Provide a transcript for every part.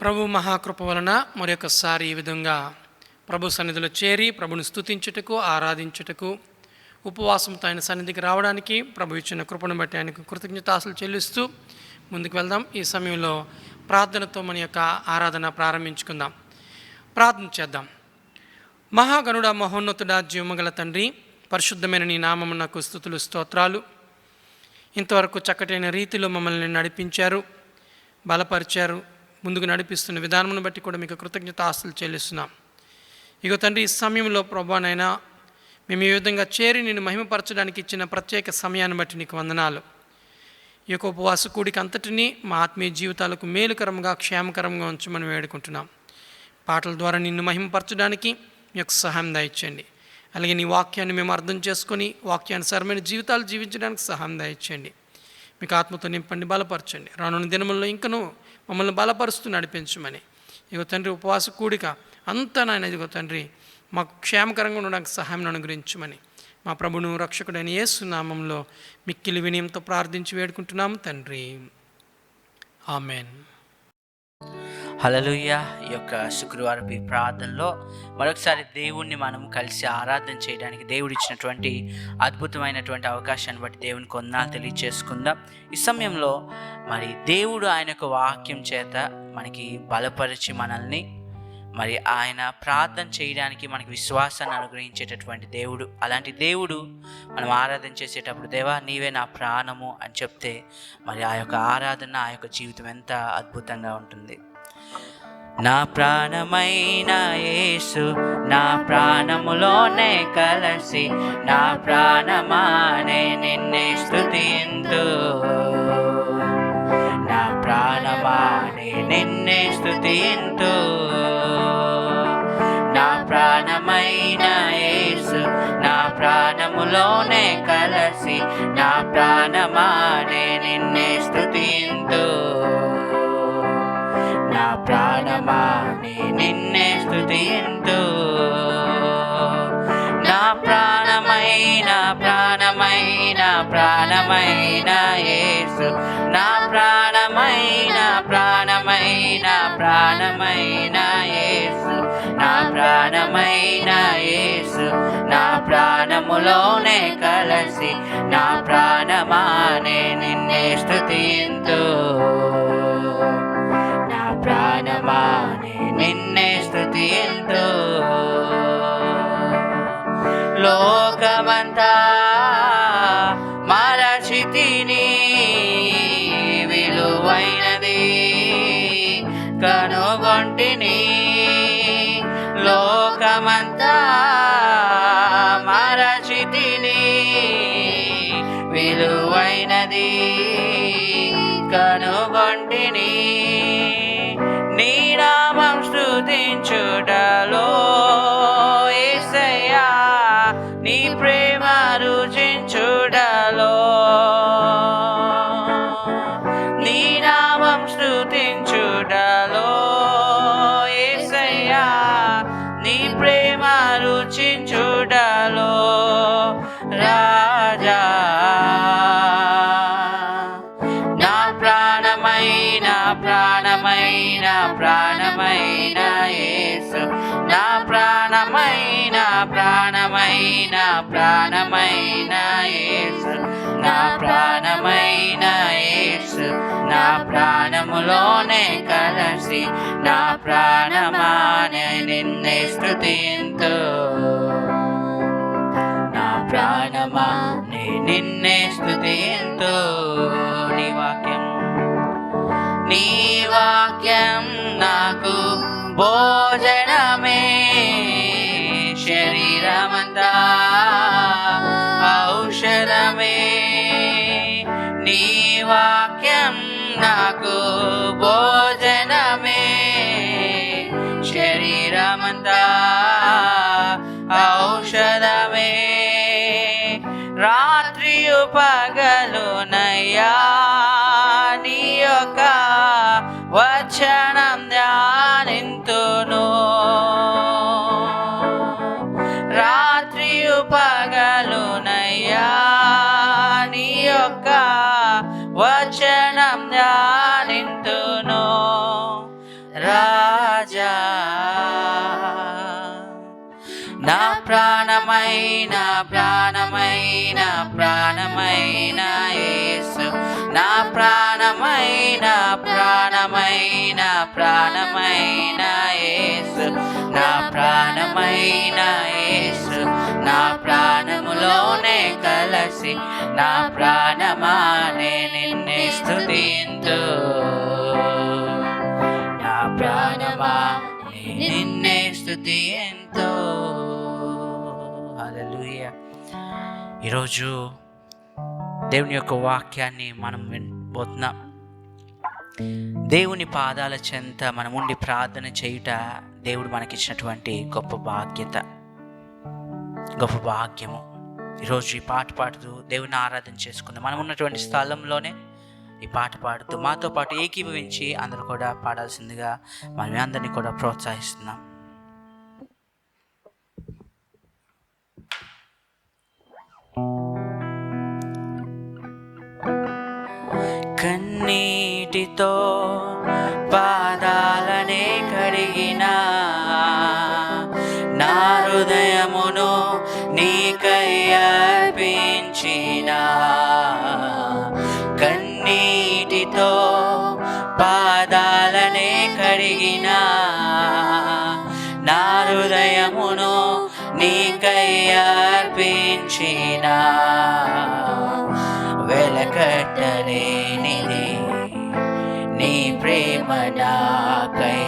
ప్రభు మహాకృప వలన మరొకసారి ఈ విధంగా ప్రభు సన్నిధిలో చేరి ప్రభుని స్తుతించుటకు, ఆరాధించుటకు, ఉపవాసంతో ఆయన సన్నిధికి రావడానికి ప్రభు ఇచ్చిన కృపను బట్టి ఆయనకు కృతజ్ఞతాస్తులు చెల్లిస్తూ ముందుకు వెళ్దాం. ఈ సమయంలో ప్రార్థనతో మన యొక్క ఆరాధన ప్రారంభించుకుందాం. ప్రార్థన చేద్దాం. మహాగణుడ, మహోన్నతుడా, జీవమగల తండ్రి, పరిశుద్ధమైన నీ నామమునకు స్తుతులు, స్తోత్రాలు. ఇంతవరకు చక్కటైన రీతిలో మమ్మల్ని నడిపించారు, బలపరిచారు, ముందుకు నడిపిస్తున్న విధానమును బట్టి కూడా మీకు కృతజ్ఞతాస్తులు చెల్లిస్తున్నాం. ఇగో తండ్రి, ఈ సమయంలో ప్రభువానైనా మేము ఈ విధంగా చేరి నిన్ను మహిమపరచడానికి ఇచ్చిన ప్రత్యేక సమయాన్ని బట్టి నీకు వందనాలు. ఈ యొక్క ఉపవాస కూడిక అంతటినీ మా ఆత్మీయ జీవితాలకు మేలుకరంగా, క్షేమకరంగా ఉంచమని వేడుకుంటున్నాం. పాటల ద్వారా నిన్ను మహిమపరచడానికి మీ యొక్క సహాయం దయచేయండి. అలాగే నీ వాక్యాన్ని మేము అర్థం చేసుకొని వాక్యానుసారమైన జీవితాలు జీవించడానికి సహాయం దయచేయండి. మీకు ఆత్మతో నింపండి, బలపరచండి. రానున్న దినముల్లో ఇంకనూ మమ్మల్ని బలపరుస్తూ నడిపించమని ఇగో తండ్రి, ఉపవాస కూడిక అంతా నాయన ఇదిగో తండ్రి మాకు క్షేమకరంగా ఉండడానికి సహాయం అనుగ్రహించమని మా ప్రభును రక్షకుడైన యేసు నామంలో మిక్కిలి వినయంతో ప్రార్థించి వేడుకుంటున్నాము తండ్రి, ఆమెన్. హల్లెలూయా. ఈ యొక్క శుక్రవారపు ప్రార్థనలో మరొకసారి దేవుణ్ణి మనం కలిసి ఆరాధన చేయడానికి దేవుడు ఇచ్చినటువంటి అద్భుతమైనటువంటి అవకాశాన్ని బట్టి దేవునికి వందనాలు తెలియచేసుకుందాం. ఈ సమయంలో మరి దేవుడు ఆయన యొక్క వాక్యం చేత మనకి బలపరిచి మనల్ని మరి ఆయన ప్రార్థన చేయడానికి మనకి విశ్వాసాన్ని అనుగ్రహించేటటువంటి దేవుడు. అలాంటి దేవుడు మనం ఆరాధన చేసేటప్పుడు, దేవా నీవే నా ప్రాణము అని చెప్తే మరి ఆ యొక్క ఆరాధన, ఆ యొక్క జీవితం ఎంత అద్భుతంగా ఉంటుంది. నా ప్రాణమైన యేసు నా ప్రాణములోనే కలసి, నా ప్రాణమానే నిన్నే స్తుతింతు, నా ప్రాణమానే నిన్నే స్తుతింతు, నా ప్రాణమైన యేసు నా ప్రాణములోనే కలసి, నా ప్రాణమానే నిన్నే స్తుతింతు, నా ప్రాణమానే నిన్నే స్తుతింతు, నా ప్రాణమైన ప్రాణమైన ప్రాణమైన యేసు నా ప్రాణమైన ప్రాణమైన ప్రాణమైన యేసు నా ప్రాణమైన యేసు నా ప్రాణములోనే కలసి, నా ప్రాణమానే నిన్నే స్తుతింతు, నా ప్రాణమానే నిన్నే స్తుతింతు. లోకమంతా మరచితిని, విలువైనది కనుగొంటిని. లోకమంతా మరచితిని, విలువైనది కనుగొంటిని. నీ నామం స్తుతించుటలో యేసయ్యా, నీ ప్రేమ రుచించుటలో, నీ నామం స్తుతించుటలో యేసయ్యా, నీ ప్రేమ రుచించుటలో రాజా. నా ప్రాణమైన ప్రాణమైన ప్రాణమైన యేసు నా ప్రాణమైన ప్రాణమైన ప్రాణమైన యేసు నా ప్రాణమైన యేసు నా ప్రాణములోనే కలసి, నా ప్రాణమానే నిన్నే స్తుతింతు, నా ప్రాణమానే నిన్నే స్తుతింతు. నీ వాక్యం, నీ వాక్యం నాకు భోజనమే, శరీరమంతా ఔషధమే. నీ వాక్యం నాకు భోజనమే, శరీరమంతా ఔషధమే. రాత్రియు పగలునయ్యా నీ యొక్క వచనం ధ్యానింతును, రాత్రియు పగలునయ్యా నీ యొక్క వచనం ధ్యానింతును. ప్రాణమైన ప్రాణమైన ప్రాణమైన యేసు, నా ప్రాణమైన ప్రాణమైన ప్రాణమైన యేసు, నా ప్రాణమైన యేసు, నా ప్రాణములోనే కలసి నా ప్రాణమానే నిన్నే స్తుతింతు, నా ప్రాణమా నిన్నే స్తుతింతు. హల్లెలూయా. ఈరోజు దేవుని యొక్క వాక్యాన్ని మనం వినబోతున్నాం. దేవుని పాదాల చెంత మనముండి ప్రార్థన చేయుట దేవుడు మనకిచ్చినటువంటి గొప్ప బాధ్యత, గొప్ప భాగ్యము. ఈరోజు ఈ పాట పాడుతూ దేవుని ఆరాధన చేసుకుందాం. మనం ఉన్నటువంటి స్థలంలోనే ఈ పాట పాడుతూ మాతో పాటు ఏకీభవించి అందరూ కూడా పాడాల్సిందిగా మనం అందరినీ కూడా ప్రోత్సహిస్తున్నాం. కన్నీటితో పాదాలనే కడిగిన నా హృదయమును నీకై అర్పించిన, కన్నీటితో పాదాలనే కడిగిన నా హృదయమును నీకై అర్పించిన, వెలకట్టలేనిది నీ ప్రేమ నాకై,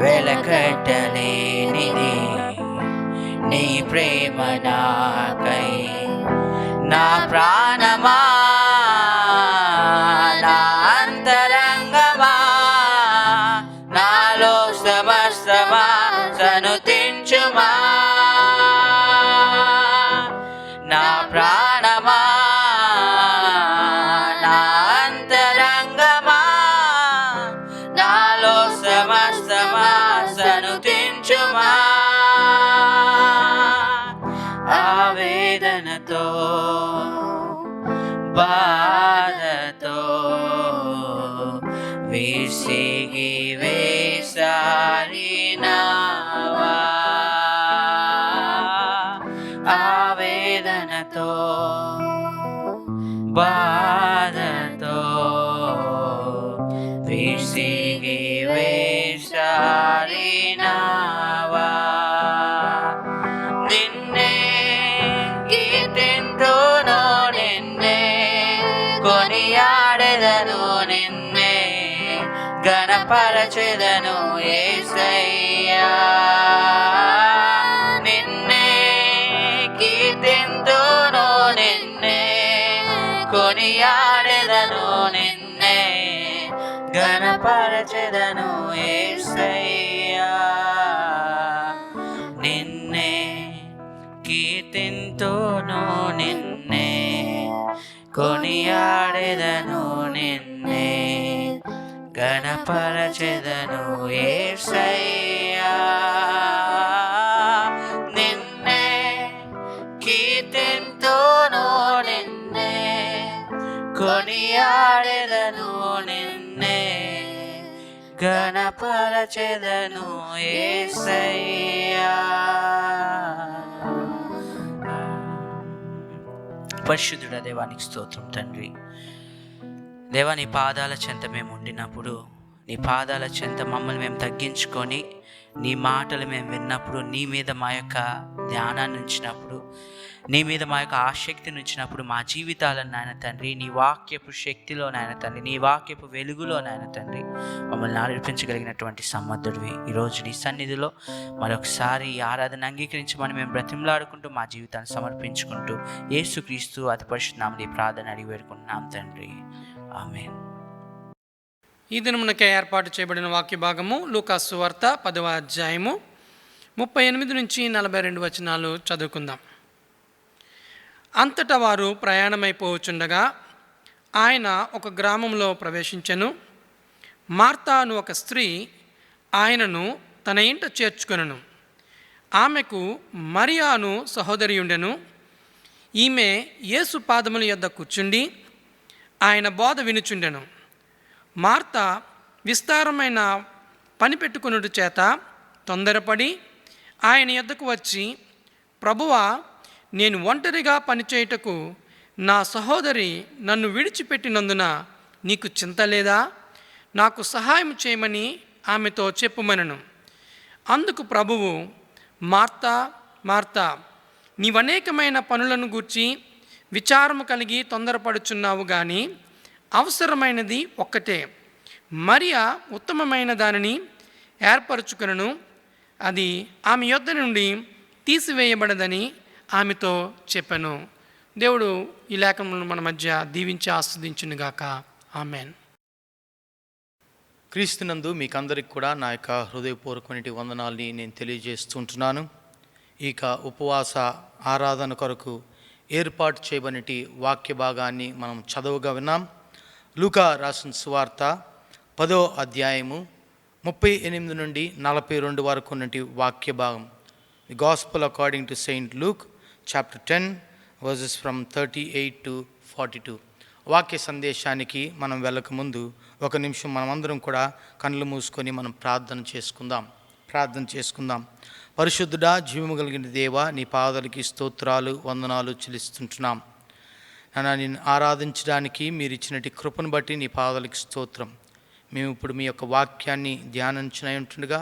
వెలకట్టలేనిది నీ ప్రేమ నాకై, నా ప్రాణమా నా అంతరంగమా నాలో సమస్తమా సనుతించుమా, నా ప్రాణమా నా అంతరంగమా నాలో సమస్తమా సనుతించుమా, ఆవేదనతో బాధతో విసిగి వేసారినావా, ఆవేదనతో బాధతో విసిగి వేసారినావా, నిన్నే కీర్తింతును నిన్నే కొనియాడెదను, నిన్నే గణపరచెదను యేసయ్యా, నిన్నే కీర్తింతును నిన్నే కొనియాడెదను, నిన్నే గణపరచెదను యేసయ్యా, నిన్నే కీర్తింతును నిన్నే కొనియాడెదను, నిన్నే గణపరచెదను యేసయ్యా, నిన్నే కీర్తింతును నిన్నే కొనియాడెదను, నిన్నే గణపరచెదను యేసయ్యా. పరిశుద్ధుడ దేవానికి స్తోత్రం తండ్రి. దేవా, నీ పాదాల చెంత మేము ఉండినప్పుడు, నీ పాదాల చెంత మమ్మల్ని మేము తగ్గించుకొని నీ మాటలు మేము విన్నప్పుడు, నీ మీద మా యొక్క ధ్యానాన్ని ఉంచినప్పుడు, నీ మీద మా యొక్క ఆసక్తిని ఉంచినప్పుడు మా జీవితాలను నాయన తండ్రి నీ వాక్యపు శక్తిలో నాయన తండ్రి, నీ వాక్యపు వెలుగులో నాయన తండ్రి మమ్మల్ని నడిపించగలిగినటువంటి సమర్థుడివి. ఈరోజు నీ సన్నిధిలో మరొకసారి ఈ ఆరాధన అంగీకరించమని మేము బ్రతిమలాడుకుంటూ మా జీవితాన్ని సమర్పించుకుంటూ యేసుక్రీస్తు అతి పరిశుద్ధ నామములో ఈ ప్రార్థన అడిగి వేడుకుంటున్నాం తండ్రి, ఆమేన్. ఈ దినమునకే ఏర్పాటు చేయబడిన వాక్య భాగము లూకాసు సువార్త 10వ అధ్యాయము 38 నుంచి 42 వచనాలు చదువుకుందాం. అంతటా వారు ప్రయాణమైపోవచుండగా ఆయన ఒక గ్రామంలో ప్రవేశించెను. మార్తా అను ఒక స్త్రీ ఆయనను తన ఇంట చేర్చుకొనెను. ఆమెకు మరియా అను సహోదరి ఉండెను. ఈమె యేసు పాదముల యొద్ద కూర్చుండి ఆయన బోధ వినుచుండెను. మార్తా విస్తారమైన పని పెట్టుకొనుట చేత తొందరపడి ఆయన యొద్దకు వచ్చి ప్రభువా, నేను ఒంటరిగా పనిచేయుటకు నా సహోదరి నన్ను విడిచిపెట్టినందున నీకు చింత లేదా? నాకు సహాయం చేయమని ఆమెతో చెప్పుమనెను. అందుకు ప్రభువు, మార్తా మార్తా, నీవనేకమైన పనులను గూర్చి విచారము కలిగి తొందరపడుచున్నావు, కానీ అవసరమైనది ఒక్కటే. మరియా ఉత్తమమైన దానిని ఏర్పరచుకొనెను, అది ఆమె యొద్ద నుండి తీసివేయబడదని ఆమెతో చెప్పెను. దేవుడు ఈ లేఖనములను మన మధ్య దీవించి ఆస్వాదించునుగాక. ఆమెన్. క్రీస్తునందు మీకందరికి కూడా నా యొక్క హృదయపూర్వకమైన వందనాల్ని నేను తెలియజేస్తుంటున్నాను. ఇక ఉపవాస ఆరాధన కొరకు ఏర్పాటు చేయబడిన వాక్య భాగాన్ని మనం చదవగా విన్నాం. లూకా రాసిన సువార్త 10వ అధ్యాయము 38 నుండి 42 వరకు ఉన్నటి వాక్య భాగం. The gospel according to Saint Luke chapter 10 versus from 38 to 42. వాక్య సందేశానికి మనం వెళ్ళకముందు ఒక నిమిషం మనమందరం కూడా కళ్ళు మూసుకొని మనం ప్రార్థన చేసుకుందాం. పరిశుద్ధుడా, జీవము కలిగిన దేవా, నీ పాదాలకి స్తోత్రాలు, వందనాలు చెల్లిస్తుంటున్నాం. నిన్ను ఆరాధించడానికి మీరు ఇచ్చినటి కృపను బట్టి నీ పాదాలకి స్తోత్రం. మేము ఇప్పుడు మీ యొక్క వాక్యాన్ని ధ్యానించినై ఉంటుండగా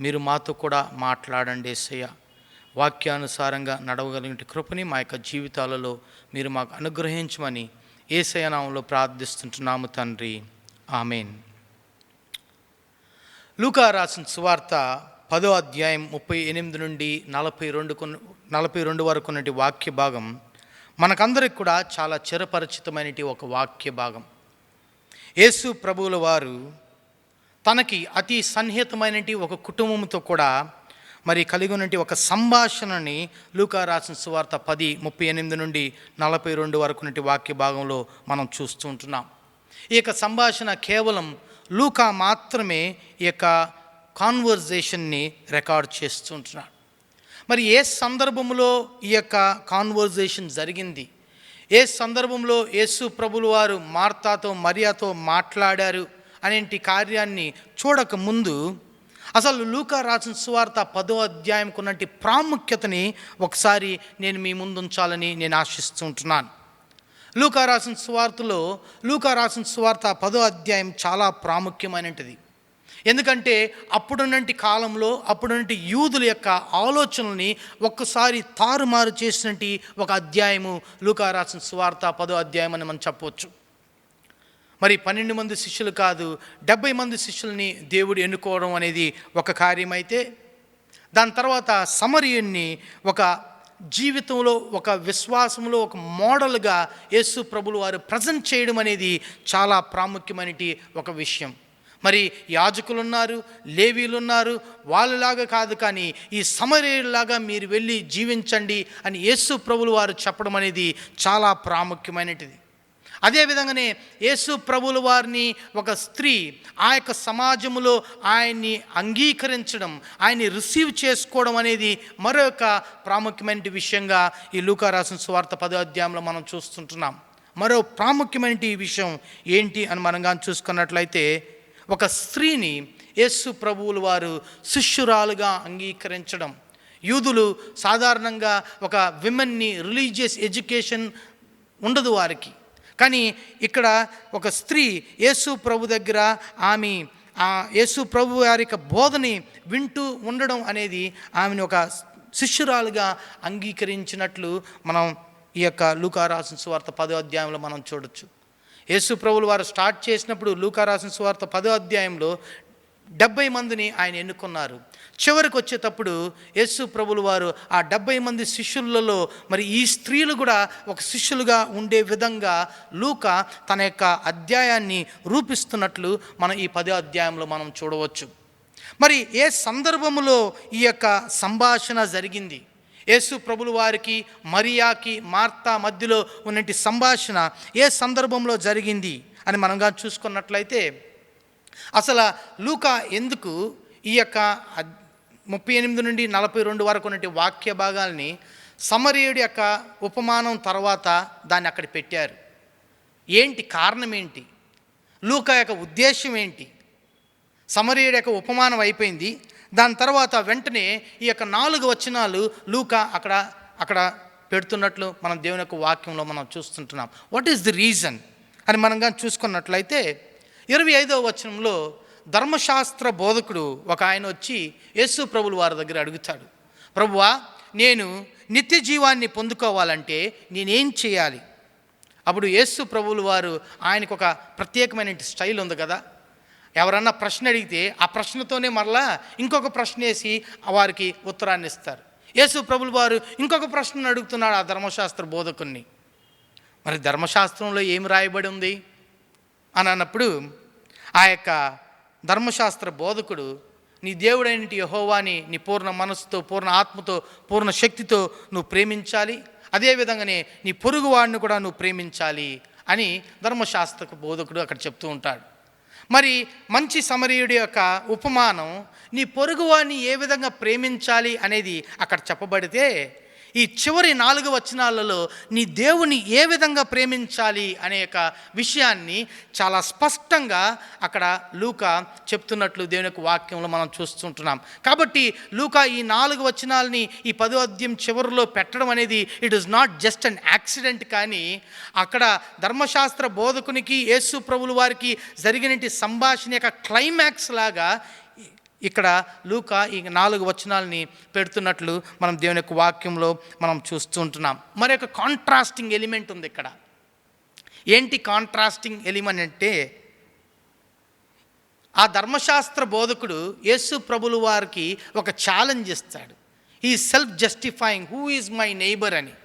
మీరు మాతో కూడా మాట్లాడండి యేసయ్య. వాక్యానుసారంగా నడవగలిగిన కృపని మా యొక్క జీవితాలలో మీరు మాకు అనుగ్రహించమని యేసయ్య నామములో ప్రార్థిస్తుంటున్నాము తండ్రి. ఆమేన్. లూకా రాసిన సువార్త 10వ అధ్యాయం 38 నుండి 42 వరకు ఉన్నటి వాక్య భాగం మనకందరికి కూడా చాలా చిరపరిచితమైనటి ఒక వాక్య భాగం. యేసు ప్రభువుల వారు తనకి అతి సన్నిహితమైనటి ఒక కుటుంబంతో కూడా మరి కలిగి ఉన్నటి ఒక సంభాషణని లూకా రాసిన సువార్త 10:38 నుండి 42 వరకు ఉన్నటి వాక్య భాగంలో మనం చూస్తూ ఉంటున్నాం. ఈ యొక్క సంభాషణ కేవలం లూకా మాత్రమే ఈ యొక్క కాన్వర్జేషన్ని రికార్డ్ చేస్తూ ఉంటున్నాడు. మరి ఏ సందర్భంలో ఈ యొక్క కాన్వర్జేషన్ జరిగింది, ఏ సందర్భంలో యేసు ప్రభుల వారు మార్తాతో మరియాతో మాట్లాడారు అనేటి కార్యాన్ని చూడక ముందు అసలు లూకా రాసిన సువార్త 10వ అధ్యాయంకు ఉన్నటి ప్రాముఖ్యతని ఒకసారి నేను మీ ముందు ఉంచాలని నేను ఆశిస్తూ ఉంటున్నాను. లూకా రాసిన సువార్త 10వ అధ్యాయం చాలా ప్రాముఖ్యమైనది. ఎందుకంటే అప్పుడున్నటి కాలంలో అప్పుడున్నటి యూదుల యొక్క ఆలోచనల్ని ఒక్కసారి తారుమారు చేసినట్టు ఒక అధ్యాయము లూకా రాసిన సువార్త 10వ అధ్యాయం అని మనం చెప్పవచ్చు. మరి 12 మంది శిష్యులు కాదు, 70 మంది శిష్యుల్ని దేవుడు ఎన్నుకోవడం అనేది ఒక కార్యమైతే, దాని తర్వాత సమరయుణ్ణి ఒక జీవితంలో ఒక విశ్వాసంలో ఒక మోడల్గా యేసు ప్రభులు వారు ప్రజెంట్ చేయడం అనేది చాలా ప్రాముఖ్యమైనటి ఒక విషయం. మరి యాజకులు ఉన్నారు, లేవీలు ఉన్నారు, వాళ్ళలాగా కాదు, కానీ ఈ సమరయులాగా మీరు వెళ్ళి జీవించండి అని యేసు ప్రభులు వారు చెప్పడం అనేది చాలా ప్రాముఖ్యమైనది. అదేవిధంగానే యేసు ప్రభుల వారిని ఒక స్త్రీ ఆ యొక్క సమాజంలో ఆయన్ని అంగీకరించడం, ఆయన్ని రిసీవ్ చేసుకోవడం అనేది మరొక ప్రాముఖ్యమైన విషయంగా ఈ లూకా రాసిన సువార్త 10వ అధ్యాయంలో మనం చూస్తుంటున్నాం. మరో ప్రాముఖ్యమైన విషయం ఏంటి అని మనం కానీ చూసుకున్నట్లయితే, ఒక స్త్రీని యేసు ప్రభువుల వారు శిష్యురాలుగా అంగీకరించడం. యూదులు సాధారణంగా ఒక విమెన్ని రిలీజియస్ ఎడ్యుకేషన్ ఉండదు వారికి, కానీ ఇక్కడ ఒక స్త్రీ యేసు ప్రభు దగ్గర ఆమె యేసు ప్రభు వారి యొక్క బోధని వింటూ ఉండడం అనేది ఆమెను ఒక శిష్యురాలుగా అంగీకరించినట్లు మనం ఈ యొక్క లూకా రాసిన సువార్త 10వ అధ్యాయంలో మనం చూడొచ్చు. యేసు ప్రభులు వారు స్టార్ట్ చేసినప్పుడు లూకా రాసిన సువార్త 10వ అధ్యాయంలో 70 మందిని ఆయన ఎన్నుకున్నారు. చివరికి వచ్చేటప్పుడు యేసు ప్రభులు వారు ఆ 70 మంది శిష్యులలో మరి ఈ స్త్రీలు కూడా ఒక శిష్యులుగా ఉండే విధంగా లూకా తన యొక్క అధ్యాయాన్ని రూపిస్తున్నట్లు మనం ఈ 10వ అధ్యాయంలో మనం చూడవచ్చు. మరి ఏ సందర్భంలో ఈ యొక్క సంభాషణ జరిగింది, యేసు ప్రభులు వారికి మరియాకి మార్తా మధ్యలో ఉన్నటి సంభాషణ ఏ సందర్భంలో జరిగింది అని మనంగా చూసుకున్నట్లయితే, అసలు లూకా ఎందుకు ఈ యొక్క 38 నుండి 42 వరకు ఉన్నటి వాక్య భాగాల్ని సమరయుడి యొక్క ఉపమానం తర్వాత దాన్ని అక్కడ పెట్టారు? ఏంటి కారణం ఏంటి? లూకా యొక్క ఉద్దేశం ఏంటి? సమరయుడి యొక్క ఉపమానం అయిపోయింది, దాని తర్వాత వెంటనే ఈ యొక్క 4 వచనాలు లూకా అక్కడ పెడుతున్నట్లు మనం దేవుని యొక్క వాక్యంలో మనం చూస్తుంటున్నాం. వాట్ ఈస్ ది రీజన్ అని మనం కానీ చూసుకున్నట్లయితే 25వ వచనంలో ధర్మశాస్త్ర బోధకుడు ఒక ఆయన వచ్చి యేసు ప్రభుల వారి దగ్గర అడుగుతాడు, ప్రభువా, నేను నిత్య జీవాన్ని పొందుకోవాలంటే నేనేం చేయాలి? అప్పుడు యేసు ప్రభువుల వారు ఆయనకు ఒక ప్రత్యేకమైన స్టైల్ ఉంది కదా, ఎవరన్నా ప్రశ్న అడిగితే ఆ ప్రశ్నతోనే మరలా ఇంకొక ప్రశ్న వేసి వారికి ఉత్తరాన్ని ఇస్తారు. యేసు ప్రభువుల వారు ఇంకొక ప్రశ్నను అడుగుతున్నాడు ఆ ధర్మశాస్త్ర బోధకుణ్ణి. మరి ధర్మశాస్త్రంలో ఏమి రాయబడి ఉంది అని అన్నప్పుడు ఆ యొక్క ధర్మశాస్త్ర బోధకుడు, నీ దేవుడైన యెహోవాని నీ పూర్ణ మనసుతో, పూర్ణ ఆత్మతో, పూర్ణ శక్తితో నువ్వు ప్రేమించాలి, అదేవిధంగానే నీ పొరుగువాడిని కూడా నువ్వు ప్రేమించాలి అని ధర్మశాస్త్ర బోధకుడు అక్కడ చెప్తూ ఉంటాడు. మరి మంచి సమరయుడి యొక్క ఉపమానం నీ పొరుగువాడిని ఏ విధంగా ప్రేమించాలి అనేది అక్కడ చెప్పబడితే, ఈ చివరి 4 వచనాలలో నీ దేవుని ఏ విధంగా ప్రేమించాలి అనే యొక్క విషయాన్ని చాలా స్పష్టంగా అక్కడ లూకా చెప్తున్నట్లు దేవుని యొక్క వాక్యంలో మనం చూస్తుంటున్నాం. కాబట్టి లూకా ఈ 4 వచనాలని ఈ 10వ అధ్యాయం చివరిలో పెట్టడం అనేది it is not just an accident. కానీ అక్కడ ధర్మశాస్త్ర బోధకునికి యేసు ప్రభుల వారికి జరిగినటువంటి సంభాషణ యొక్క క్లైమాక్స్ లాగా ఇక్కడ లూకా ఈ 4 వచనాలని పెడుతున్నట్లు మనం దేవుని యొక్క వాక్యంలో మనం చూస్తూ ఉంటున్నాం. మరి ఒక కాంట్రాస్టింగ్ ఎలిమెంట్ ఉంది ఇక్కడ. ఏంటి కాంట్రాస్టింగ్ ఎలిమెంట్ అంటే, ఆ ధర్మశాస్త్ర బోధకుడు యేసు ప్రభుల వారికి ఒక ఛాలెంజ్ ఇస్తాడు. ఈ self justifying, who is my neighbour అని.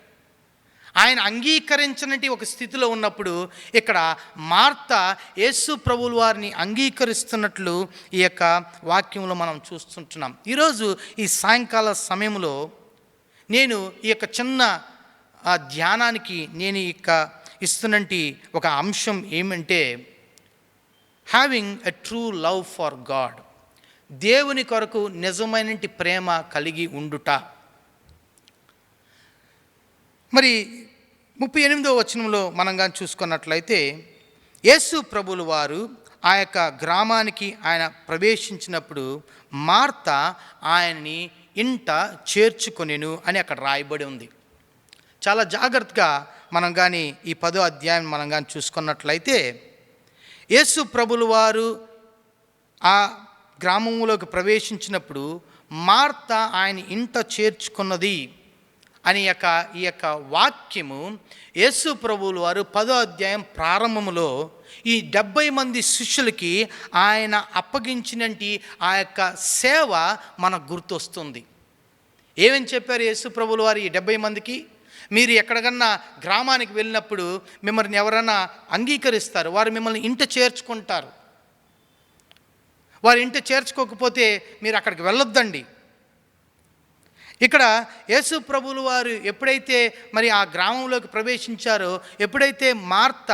ఆయన అంగీకరించినటువంటి ఒక స్థితిలో ఉన్నప్పుడు ఇక్కడ మార్త యేసు ప్రభువుల వారిని అంగీకరిస్తున్నట్లు ఈ యొక్క వాక్యంలో మనం చూస్తుంటున్నాం. ఈరోజు ఈ సాయంకాల సమయంలో నేను ఈ యొక్క చిన్న ధ్యానానికి నేను ఇస్తున్నటువంటి ఒక అంశం ఏమంటే, having a true love for God, దేవుని కొరకు నిజమైనటువంటి ప్రేమ కలిగి ఉండుట. మరి 38వ వచనంలో మనం కానీ చూసుకున్నట్లయితే, యేసు ప్రభుల వారు ఆ యొక్క గ్రామానికి ఆయన ప్రవేశించినప్పుడు మార్త ఆయన్ని ఇంట చేర్చుకొనెను అని అక్కడ రాయబడి ఉంది. చాలా జాగ్రత్తగా మనం కానీ ఈ 10వ అధ్యాయం మనం కానీ చూసుకున్నట్లయితే, యేసు ప్రభుల వారు ఆ గ్రామంలోకి ప్రవేశించినప్పుడు మార్త ఆయన ఇంట చేర్చుకున్నది అని ఈ యొక్క వాక్యము యేసు ప్రభువుల వారు 10వ అధ్యాయం ప్రారంభంలో ఈ 70 మంది శిష్యులకి ఆయన అప్పగించినటువంటి ఆ యొక్క సేవ మనకు గుర్తొస్తుంది. ఏమని చెప్పారు యేసు ప్రభువుల వారు ఈ 70 మందికి? మీరు ఎక్కడికన్నా గ్రామానికి వెళ్ళినప్పుడు మిమ్మల్ని ఎవరైనా అంగీకరిస్తారు, వారు మిమ్మల్ని ఇంట చేర్చుకుంటారు. వారు ఇంట చేర్చుకోకపోతే మీరు అక్కడికి వెళ్ళొద్దండి. ఇక్కడ యేసు ప్రభువుల వారు ఎప్పుడైతే మరి ఆ గ్రామంలోకి ప్రవేశించారో, ఎప్పుడైతే మార్త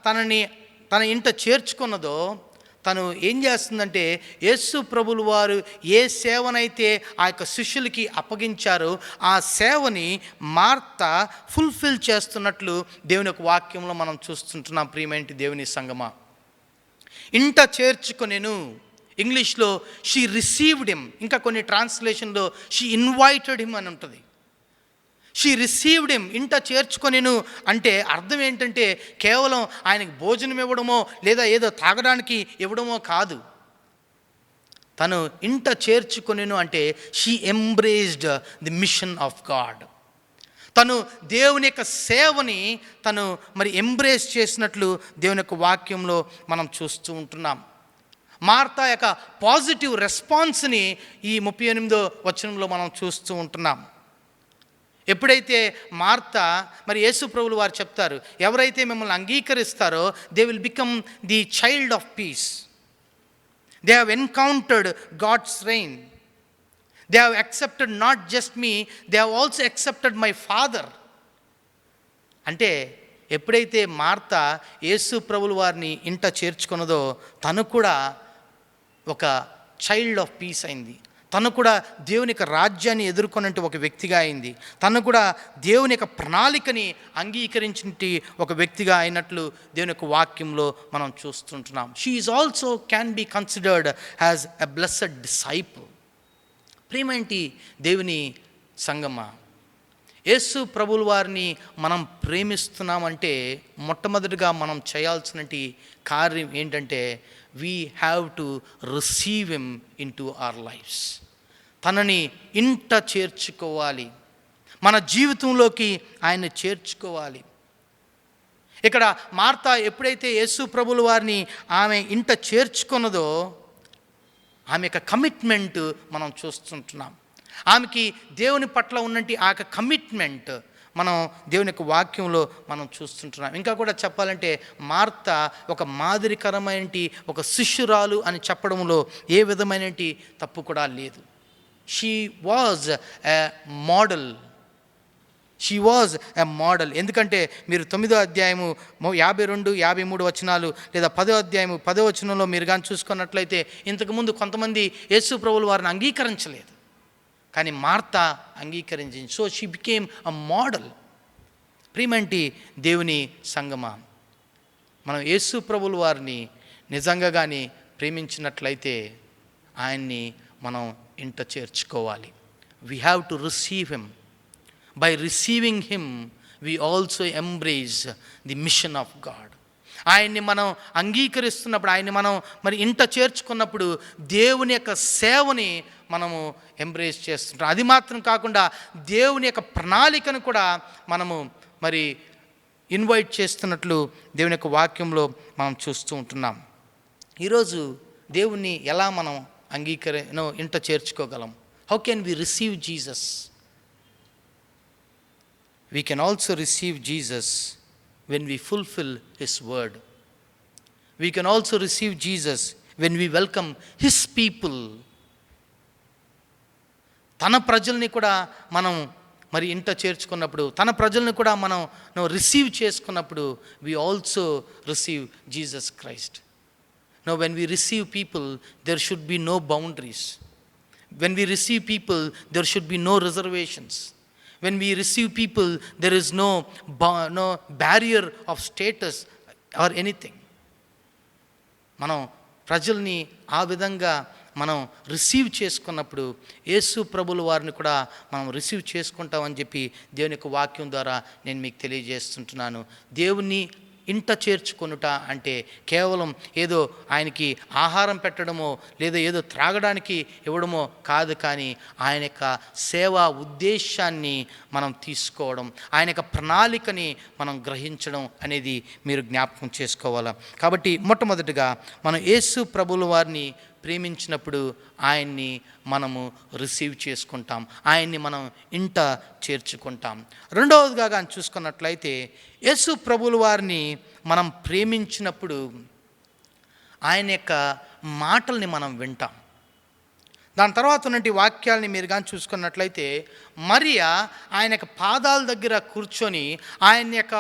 తన ఇంట చేర్చుకున్నదో, తను ఏం చేస్తుందంటే యేసు ప్రభువుల వారు ఏ సేవనైతే ఆ యొక్క శిష్యులకి అప్పగించారో ఆ సేవని మార్త ఫుల్ఫిల్ చేస్తున్నట్లు దేవుని యొక్క వాక్యంలో మనం చూస్తుంటున్నాం. ప్రియమైన దేవుని సంగమా, ఇంట చేర్చుకొనెను, ఇంగ్లీష్లో షీ రిసీవ్డ్ హిమ్, ఇంకా కొన్ని ట్రాన్స్లేషన్లో షీ ఇన్వైటెడ్ హిమ్ అని ఉంటుంది. షీ రిసీవ్డ్ హిమ్, ఇంట చేర్చుకొనెను అంటే అర్థం ఏంటంటే కేవలం ఆయనకి భోజనం ఇవ్వడమో లేదా ఏదో తాగడానికి ఇవ్వడమో కాదు. తను ఇంట చేర్చుకొనెను అంటే she embraced the machine of God. తను దేవుని యొక్క సేవని తను మరి ఎంబ్రేస్ చేసినట్లు దేవుని యొక్క వాక్యంలో మనం చూస్తూ ఉంటున్నాం. మార్తా యొక్క పాజిటివ్ రెస్పాన్స్ని ఈ 38వ వచనంలో మనం చూస్తూ ఉంటున్నాం. ఎప్పుడైతే మార్త మరి యేసు ప్రభువుల వారు చెప్తారు, ఎవరైతే మిమ్మల్ని అంగీకరిస్తారో they will become the child of peace, they have encountered God's rain, they have accepted not just me, they have also accepted my father. అంటే ఎప్పుడైతే మార్త యేసు ప్రభువుల వారిని ఇంట చేర్చుకున్నదో తను కూడా ఒక చైల్డ్ ఆఫ్ పీస్ అయింది. తను కూడా దేవుని యొక్క రాజ్యాన్ని ఎదుర్కొన్నట్టు ఒక వ్యక్తిగా అయింది. తను కూడా దేవుని యొక్క ప్రణాళికని అంగీకరించినట్టు ఒక వ్యక్తిగా అయినట్లు దేవుని యొక్క వాక్యంలో మనం చూస్తుంటున్నాం. She is also can be considered as a blessed disciple. ప్రియమేంటి దేవుని సంగమా, యేసు ప్రభుల వారిని మనం ప్రేమిస్తున్నామంటే మొట్టమొదటిగా మనం చేయాల్సిన కార్యం ఏంటంటే we have to receive him into our lives. తనని ఇంట చేర్చుకోవాలి, మన జీవితంలోకి ఆయన్ని చేర్చుకోవాలి. ఇక్కడ మార్తా ఎప్పుడైతే యేసు ప్రభుల వారిని ఆమె ఇంట చేర్చుకున్నదో ఆమె యొక్క కమిట్మెంట్ మనం చూస్తుంటున్నాం. ఆమెకి దేవుని పట్ల ఉన్నంటి ఆ యొక్క కమిట్మెంట్ మనం దేవుని యొక్క వాక్యంలో మనం చూస్తుంటున్నాం. ఇంకా కూడా చెప్పాలంటే మార్తా ఒక మాదిరికరమైన ఒక శిష్యురాలు అని చెప్పడంలో ఏ విధమైన తప్పు కూడా లేదు. She was a model. She was a model. ఎందుకంటే మీరు 9వ అధ్యాయము 52, 53 వచనాలు లేదా 10వ అధ్యాయము 10వ వచనంలో మీరు కానీ చూసుకున్నట్లయితే ఇంతకుముందు కొంతమంది యేసు ప్రభువుల వారిని అంగీకరించలేదు, కానీ మార్తా అంగీకరించింది. So she became a model. ప్రియమంటి దేవుని సంగమా, మనం యేసు ప్రభువుల వారిని నిజంగా కానీ ప్రేమించినట్లయితే ఆయన్ని మనం ఇంట చేర్చుకోవాలి. We have to receive him. By receiving him, we also embrace the mission of God. ఆయన్ని మనం అంగీకరిస్తున్నప్పుడు, ఆయన్ని మనం మరి ఇంట చేర్చుకున్నప్పుడు దేవుని యొక్క సేవని మనము ఎంబ్రేస్ చేస్తుంటాం. అది మాత్రం కాకుండా దేవుని యొక్క ప్రణాళికను కూడా మనము మరి ఇన్వైట్ చేస్తున్నట్లు దేవుని యొక్క వాక్యంలో మనం చూస్తూ ఉంటున్నాం. ఈరోజు దేవుణ్ణి ఎలా మనం ఇంట చేర్చుకోగలం? How can we receive Jesus? We can also receive Jesus when we fulfill his word. We can also receive Jesus when we welcome his people. తన ప్రజల్ని కూడా మనం మరి ఇంట చేర్చుకున్నప్పుడు, తన ప్రజల్ని కూడా మనం రిసీవ్ చేసుకున్నప్పుడు we also receive Jesus Christ. Now when we receive people, there should be no boundaries. When we receive people, there should be no reservations. When we receive people, there is no barrier of status or anything. మనం ప్రజల్ని ఆ విధంగా మనం receive చేసుకున్నప్పుడు యేసు ప్రభుల వారిని కూడా మనం రిసీవ్ చేసుకుంటామని చెప్పి దేవుని యొక్క వాక్యం ద్వారా నేను మీకు తెలియజేస్తుంటున్నాను. దేవుణ్ణి ఇంట చేర్చుకొనుట అంటే కేవలం ఏదో ఆయనకి ఆహారం పెట్టడమో లేదా ఏదో త్రాగడానికి ఇవ్వడమో కాదు, కానీ ఆయన యొక్క సేవా ఉద్దేశాన్ని మనం తీసుకోవడం, ఆయన యొక్క ప్రణాళికని మనం గ్రహించడం అనేది మీరు జ్ఞాపకం చేసుకోవాలి. కాబట్టి మొట్టమొదటిగా మనం యేసు ప్రభుల వారిని ప్రేమించినప్పుడు ఆయన్ని మనము రిసీవ్ చేసుకుంటాం, ఆయన్ని మనం ఇంట చేర్చుకుంటాం. రెండవదిగా కానీ చూసుకున్నట్లయితే యేసు ప్రభుల వారిని మనం ప్రేమించినప్పుడు ఆయన యొక్క మాటల్ని మనం వింటాం. దాని తర్వాత ఉన్నటువంటి వాక్యాలని మీరు కానీ చూసుకున్నట్లయితే మరియా ఆయన యొక్క పాదాల దగ్గర కూర్చొని ఆయన యొక్క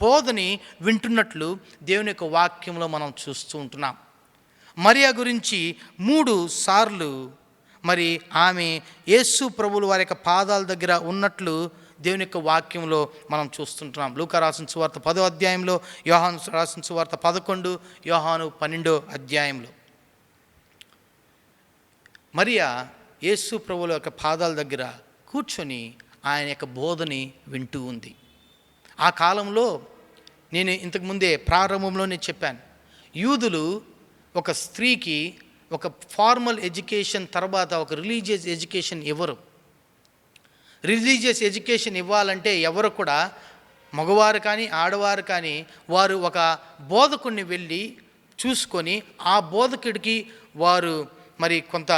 బోధని వింటున్నట్లు దేవుని యొక్క వాక్యంలో మనం చూస్తూ ఉంటున్నాం. మరియా గురించి 3 సార్లు మరి ఆమె యేసు ప్రభువుల వారి యొక్క పాదాల దగ్గర ఉన్నట్లు దేవుని యొక్క వాక్యంలో మనం చూస్తుంటున్నాం. లూకా రాసిన సువార్త 10వ అధ్యాయంలో, యోహాను రాసిన సువార్త 11, యోహాను 12వ అధ్యాయంలో మరియా యేసు ప్రభువుల యొక్క పాదాల దగ్గర కూర్చొని ఆయన యొక్క బోధని వింటూ ఉంది. ఆ కాలంలో నేను ఇంతకుముందే ప్రారంభంలోనే చెప్పాను, యూదులు ఒక స్త్రీకి ఒక ఫార్మల్ ఎడ్యుకేషన్ తర్వాత ఒక రిలీజియస్ ఎడ్యుకేషన్ ఇవ్వరు. రిలీజియస్ ఎడ్యుకేషన్ ఇవ్వాలంటే ఎవరు కూడా, మగవారు కానీ ఆడవారు కానీ, వారు ఒక బోధకుడిని వెళ్ళి చూసుకొని ఆ బోధకుడికి వారు మరి కొంత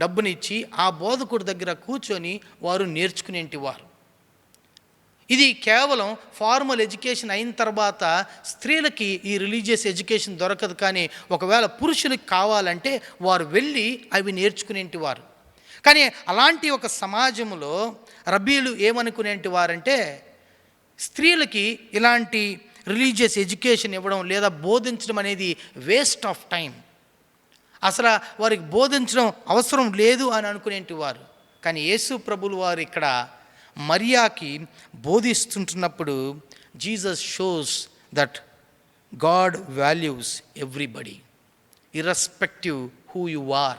డబ్బుని ఇచ్చి ఆ బోధకుడి దగ్గర కూర్చొని వారు నేర్చుకునేటివారు. ఇది కేవలం ఫార్మల్ ఎడ్యుకేషన్ అయిన తర్వాత స్త్రీలకి ఈ రిలీజియస్ ఎడ్యుకేషన్ దొరకదు, కానీ ఒకవేళ పురుషులకు కావాలంటే వారు వెళ్ళి అవి నేర్చుకునేటివారు. కానీ అలాంటి ఒక సమాజంలో రబ్బీలు ఏమనుకునేటి వారంటే, స్త్రీలకి ఇలాంటి రిలీజియస్ ఎడ్యుకేషన్ ఇవ్వడం లేదా బోధించడం అనేది వేస్ట్ ఆఫ్ టైం, అసలు వారికి బోధించడం అవసరం లేదు అని అనుకునేటి వారు. కానీ యేసు ప్రభులు వారు ఇక్కడ మరియాకి బోధిస్తుంటున్నప్పుడు Jesus shows that God values everybody irrespective who you are.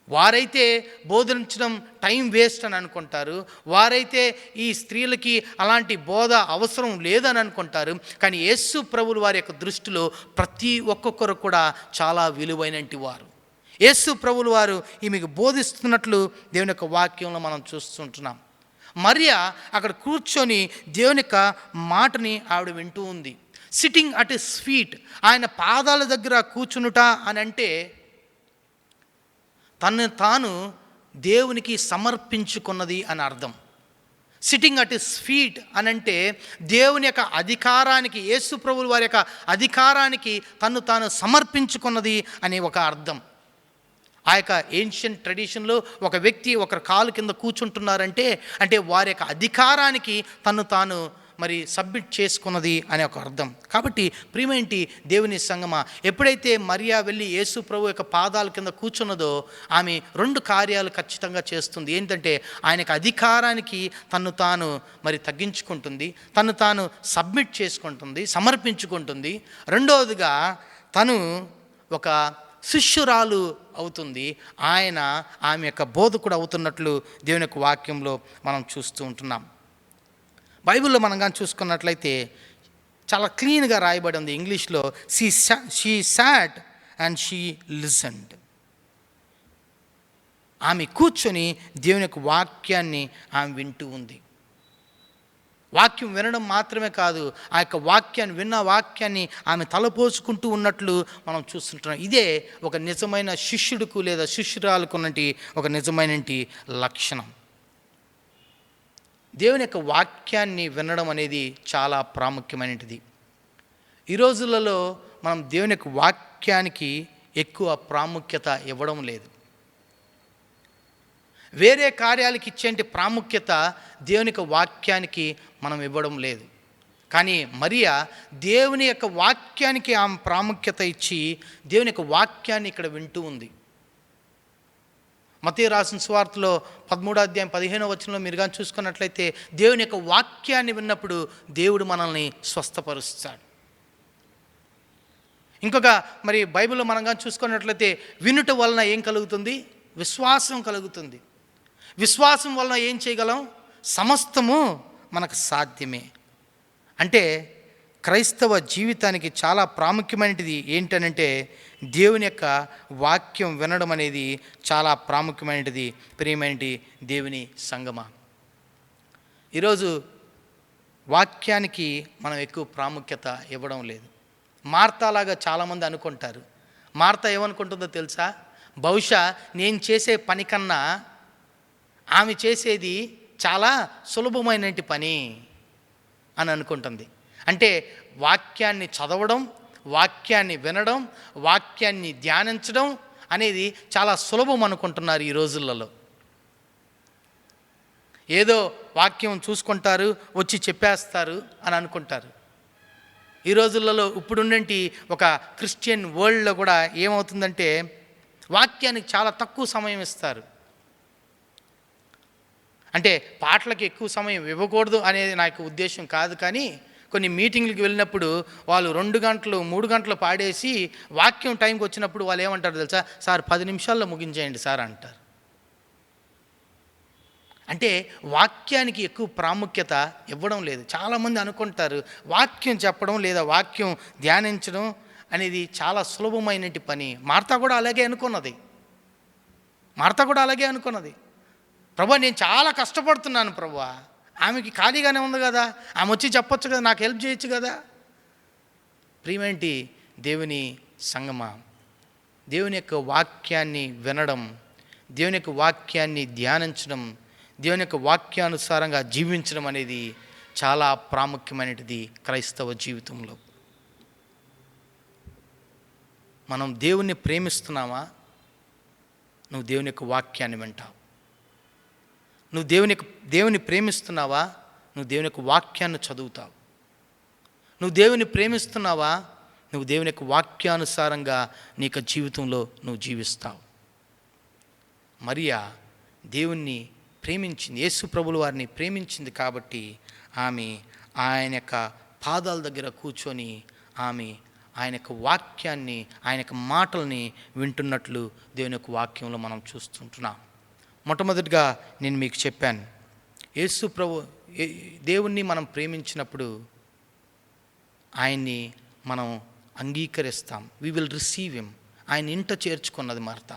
వారైతే బోధించడం టైం వేస్ట్ అని అనుకుంటారు, వారైతే ఈ స్త్రీలకి అలాంటి బోధ అవసరం లేదని అనుకుంటారు. కానీ యేసు ప్రభులు వారి యొక్క దృష్టిలో ప్రతి ఒక్కొక్కరు కూడా చాలా విలువైనటి వారు. యేసు ప్రభులు వారు ఈమెకు బోధిస్తున్నట్లు దేవుని యొక్క వాక్యంలో మనం చూస్తుంటున్నాం. మరియా అక్కడ కూర్చొని దేవుని యొక్క మాటని ఆవిడ వింటూ ఉంది. సిట్టింగ్ అట్ హిస్ ఫీట్, ఆయన పాదాల దగ్గర కూర్చునుట అని అంటే తను తాను దేవునికి సమర్పించుకున్నది అని అర్థం. సిట్టింగ్ అట్ హిస్ ఫీట్ అని అంటే దేవుని యొక్క అధికారానికి, యేసు ప్రభువు వారి యొక్క అధికారానికి తను తాను సమర్పించుకున్నది అనే ఒక అర్థం. ఆ యొక్క ఏన్షియంట్ ట్రెడిషన్లో ఒక వ్యక్తి ఒకరి కాలు కింద కూర్చుంటున్నారంటే అంటే వారి యొక్క అధికారానికి తను తాను మరి సబ్మిట్ చేసుకున్నది అనే ఒక అర్థం. కాబట్టి ప్రియమేంటి దేవుని సంగమా, ఎప్పుడైతే మరియా వెళ్ళి యేసు ప్రభు యొక్క పాదాల కింద కూర్చున్నదో ఆమె 2 కార్యాలు ఖచ్చితంగా చేస్తుంది. ఏంటంటే ఆయనకు అధికారానికి తను తాను మరి తగ్గించుకుంటుంది, తను తాను సబ్మిట్ చేసుకుంటుంది, సమర్పించుకుంటుంది. రెండవదిగా తను ఒక శిష్యురాలు అవుతుంది. ఆమె యొక్క బోధకుడు అవుతున్నట్లు దేవుని యొక్క వాక్యంలో మనం చూస్తూ ఉంటున్నాం. బైబిల్లో మనం కానీ చూసుకున్నట్లయితే చాలా క్లీన్గా రాయబడి ఉంది ఇంగ్లీష్లో, she sat and she listened. ఆమె కూర్చొని దేవుని యొక్క వాక్యాన్ని ఆమె వింటూ ఉంది. వాక్యం వినడం మాత్రమే కాదు, ఆ యొక్క వాక్యాన్ని విన్న వాక్యాన్ని ఆమె తలపోసుకుంటూ ఉన్నట్లు మనం చూస్తుంటున్నాం. ఇదే ఒక నిజమైన శిష్యుడికి లేదా శిష్యురాలకు ఉన్నటి ఒక నిజమైన లక్షణం. దేవుని యొక్క వాక్యాన్ని వినడం అనేది చాలా ప్రాముఖ్యమైనది. ఈ రోజులలో మనం దేవుని యొక్క వాక్యానికి ఎక్కువ ప్రాముఖ్యత ఇవ్వడం లేదు. వేరే కార్యాలకి ఇచ్చేంటి ప్రాముఖ్యత దేవుని యొక్క వాక్యానికి మనం ఇవ్వడం లేదు. కానీ మరియా దేవుని యొక్క వాక్యానికి ఆమె ప్రాముఖ్యత ఇచ్చి దేవుని యొక్క వాక్యాన్ని ఇక్కడ వింటూ ఉంది. మత్తయి రాసిన సువార్తలో 13వ అధ్యాయం 15వ వచనంలో మీరు కానీ చూసుకున్నట్లయితే దేవుని యొక్క వాక్యాన్ని విన్నప్పుడు దేవుడు మనల్ని స్వస్థపరుస్తాడు. ఇంకొక మరి బైబిల్లో మనం కానీ చూసుకున్నట్లయితే వినుట వలన ఏం కలుగుతుంది? విశ్వాసం కలుగుతుంది. విశ్వాసం వలన ఏం చేయగలం? సమస్తము మనకు సాధ్యమే. అంటే క్రైస్తవ జీవితానికి చాలా ప్రాముఖ్యమైనది ఏంటనంటే దేవుని యొక్క వాక్యం వినడం అనేది చాలా ప్రాముఖ్యమైనది. ప్రియమైనది దేవుని సంగమా, ఈరోజు వాక్యానికి మనం ఎక్కువ ప్రాముఖ్యత ఇవ్వడం లేదు. మార్తాలాగా చాలామంది అనుకుంటారు. మార్త ఏమనుకుంటుందో తెలుసా? బహుశా నేను చేసే పని కన్నా ఆమె చేసేది చాలా సులభమైన పని అని అనుకుంటుంది. అంటే వాక్యాన్ని చదవడం, వాక్యాన్ని వినడం, వాక్యాన్ని ధ్యానించడం అనేది చాలా సులభం అనుకుంటున్నారు ఈ రోజులలో. ఏదో వాక్యం చూసుకుంటారు, వచ్చి చెప్పేస్తారు అని అనుకుంటారు. ఈ రోజులలో ఇప్పుడున్నటి ఒక క్రిస్టియన్ వరల్డ్లో కూడా ఏమవుతుందంటే వాక్యానికి చాలా తక్కువ సమయం ఇస్తారు. అంటే పాటలకు ఎక్కువ సమయం ఇవ్వకూడదు అనేది నాకు ఉద్దేశం కాదు. కానీ కొన్ని మీటింగ్లకు వెళ్ళినప్పుడు వాళ్ళు 2 గంటలు 3 గంటలు పాడేసి వాక్యం టైంకి వచ్చినప్పుడు వాళ్ళు ఏమంటారు తెలుసా? సార్ 10 నిమిషాల్లో ముగించేయండి సార్ అంటారు. అంటే వాక్యానికి ఎక్కువ ప్రాముఖ్యత ఇవ్వడం లేదు. చాలామంది అనుకుంటారు వాక్యం చెప్పడం లేదా వాక్యం ధ్యానించడం అనేది చాలా సులభమైన పని. మార్తా కూడా అలాగే అనుకున్నది. ప్రభా నేను చాలా కష్టపడుతున్నాను ప్రభా, ఆమెకి ఖాళీగానే ఉంది కదా, ఆమె వచ్చి చెప్పొచ్చు కదా, నాకు హెల్ప్ చేయొచ్చు కదా. ప్రియమేంటి దేవుని సంగమా, దేవుని యొక్క వాక్యాన్ని వినడం, దేవుని యొక్క వాక్యాన్ని ధ్యానించడం, దేవుని యొక్క వాక్యానుసారంగా జీవించడం అనేది చాలా ప్రాముఖ్యమైనది క్రైస్తవ జీవితంలో. మనం దేవుణ్ణి ప్రేమిస్తున్నామా? నువ్వు దేవుని యొక్క వాక్యాన్ని వింటావు. నువ్వు దేవుని ప్రేమిస్తున్నావా? నువ్వు దేవుని యొక్క వాక్యాన్ని చదువుతావు. నువ్వు దేవుని ప్రేమిస్తున్నావా? నువ్వు దేవుని యొక్క వాక్యానుసారంగా నీ యొక్క జీవితంలో నువ్వు జీవిస్తావు. మరియా దేవుణ్ణి ప్రేమించింది, యేసు ప్రభుల వారిని ప్రేమించింది కాబట్టి ఆమె ఆయన యొక్క పాదాల దగ్గర కూర్చొని ఆమె ఆయన యొక్క వాక్యాన్ని, ఆయన యొక్క మాటల్ని వింటున్నట్లు దేవుని యొక్క వాక్యంలో మనం చూస్తుంటున్నాం. మొట్టమొదటిగా నేను మీకు చెప్పాను, యేసు ప్రభు దేవుణ్ణి మనం ప్రేమించినప్పుడు ఆయన్ని మనం అంగీకరిస్తాం. We will receive him. ఆయన ఇంట చేర్చుకున్నది మార్త.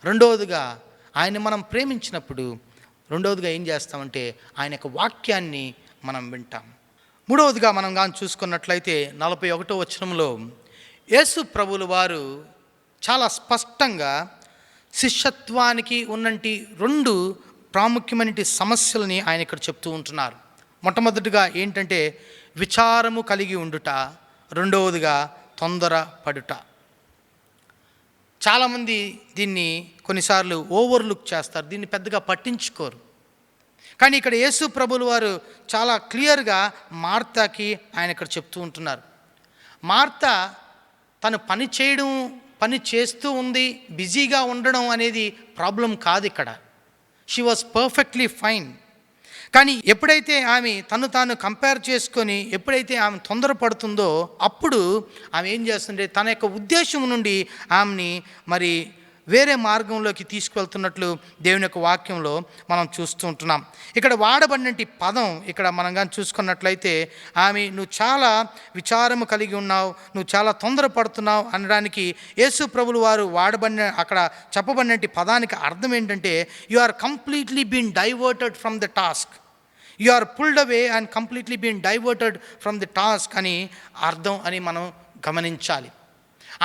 రెండవదిగా ఆయన్ని మనం ప్రేమించినప్పుడు ఏం చేస్తామంటే ఆయన యొక్క వాక్యాన్ని మనం వింటాం. మూడవదిగా మనం కానీ చూసుకున్నట్లయితే 41వ వచనంలో యేసు ప్రభువుల వారు చాలా స్పష్టంగా శిష్యత్వానికి ఉన్నంటి 2 ప్రాముఖ్యమైన సమస్యలని ఆయన ఇక్కడ చెప్తూ ఉంటున్నారు. మొట్టమొదటిగా ఏంటంటే విచారము కలిగి ఉండుట, రెండవదిగా తొందరపడుట. చాలామంది దీన్ని కొన్నిసార్లు ఓవర్లుక్ చేస్తారు, దీన్ని పెద్దగా పట్టించుకోరు. కానీ ఇక్కడ యేసు ప్రభువుల వారు చాలా క్లియర్గా మార్తాకి ఆయన ఇక్కడ చెప్తూ ఉంటున్నారు. మార్త తను పని చేస్తూ ఉంది, బిజీగా ఉండడం అనేది ప్రాబ్లం కాదు ఇక్కడ. She was perfectly fine. కానీ ఎప్పుడైతే ఆమె తాను కంపేర్ చేసుకొని ఎప్పుడైతే ఆమె తొందరపడుతుందో అప్పుడు ఆమె ఏం చేస్తుంటే తన యొక్క ఉద్దేశం నుండి ఆమెని మరి వేరే మార్గంలోకి తీసుకువెళ్తున్నట్లు దేవుని యొక్క వాక్యంలో మనం చూస్తూ ఉంటున్నాం. ఇక్కడ వాడబడినటువంటి పదం ఇక్కడ మనం కానీ చూసుకున్నట్లయితే ఆమె నువ్వు చాలా విచారము కలిగి ఉన్నావు, నువ్వు చాలా తొందరపడుతున్నావు అనడానికి యేసు ప్రభువుల వారు అక్కడ చెప్పబడినటువంటి పదానికి అర్థం ఏంటంటే you are completely been diverted from the task, you are pulled away and completely been diverted from the task అని అర్థం అని మనం గమనించాలి.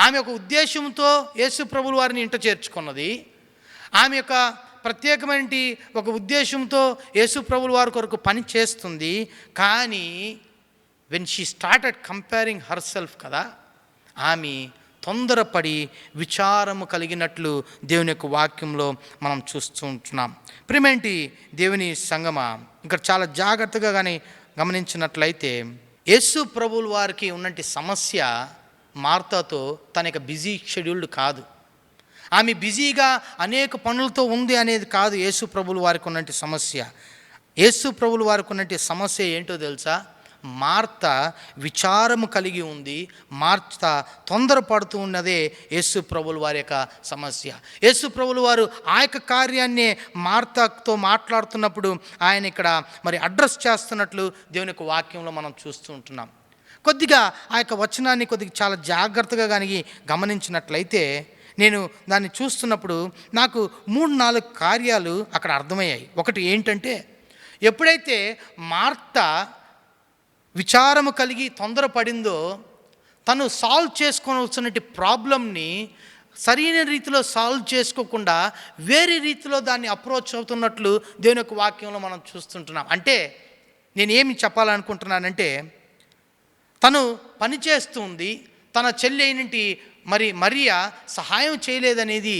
ఆమె ఒక ఉద్దేశంతో యేసు ప్రభువుల వారిని ఇంట చేర్చుకున్నది. ఆమె యొక్క ప్రత్యేకమైన ఒక ఉద్దేశంతో యేసు ప్రభువుల వారి కొరకు పని చేస్తుంది. కానీ when she started comparing her self కదా, ఆమె తొందరపడి విచారము కలిగినట్లు దేవుని యొక్క వాక్యంలో మనం చూస్తూ ఉంటున్నాం. ప్రియమేంటి దేవుని సంగమా, ఇక్కడ చాలా జాగ్రత్తగా కానీ గమనించినట్లయితే యేసు ప్రభువుల వారికి ఉన్నటువంటి సమస్య మార్తాతో తన యొక్క బిజీ షెడ్యూల్డ్ కాదు. ఆమె బిజీగా అనేక పనులతో ఉంది అనేది కాదు యేసు ప్రభువుల వారికి ఉన్నటువంటి సమస్య. యేసు ప్రభువుల వారికి ఉన్నటువంటి సమస్య ఏంటో తెలుసా? మార్త విచారము కలిగి ఉంది, మార్త తొందరపడుతూ ఉన్నదే యేసు ప్రభువుల వారి యొక్క సమస్య. యేసు ప్రభువుల వారు ఆ యొక్క కార్యాన్నే మార్తతో మాట్లాడుతున్నప్పుడు ఆయన ఇక్కడ మరి అడ్రస్ చేస్తున్నట్లు దేవుని యొక్క వాక్యంలో మనం చూస్తూ ఉంటున్నాం. కొద్దిగా ఆ యొక్క వచనాన్ని కొద్దిగా చాలా జాగ్రత్తగా కానీ గమనించినట్లయితే నేను దాన్ని చూస్తున్నప్పుడు నాకు 3-4 కార్యాలు అక్కడ అర్థమయ్యాయి. ఒకటి ఏంటంటే ఎప్పుడైతే మార్త విచారము కలిగి తొందరపడిందో తను సాల్వ్ చేసుకోవాల్సినటువంటి ప్రాబ్లంని సరైన రీతిలో సాల్వ్ చేసుకోకుండా వేరే రీతిలో దాన్ని అప్రోచ్ అవుతున్నట్లు దేవుని యొక్క వాక్యంలో మనం చూస్తుంటున్నాం. అంటే నేనేమి చెప్పాలనుకుంటున్నానంటే తను పని చేస్తుంది, తన చెల్లి అయినటి మరియా సహాయం చేయలేదనేది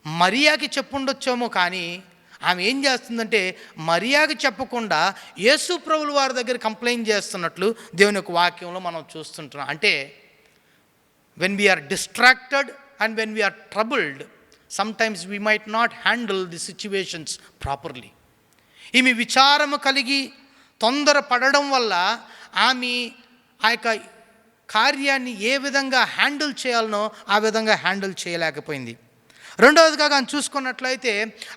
మరియాకి చెప్పుండొచ్చేమో, కానీ ఆమె ఏం చేస్తుందంటే మరియాకి చెప్పకుండా యేసు ప్రభువుల వారి దగ్గర కంప్లైంట్ చేస్తున్నట్లు దేవుని యొక్క వాక్యంలో మనం చూస్తుంటున్నాం. అంటే when we're distracted and when we're troubled sometimes we might not handle the situations properly. ఈమె విచారము కలిగి తొందర పడడం వల్ల ఆమె ఆ యొక్క కార్యాన్ని ఏ విధంగా హ్యాండిల్ చేయాలనో ఆ విధంగా హ్యాండిల్ చేయలేకపోయింది. రెండవదిగా కానీ చూసుకున్నట్లయితే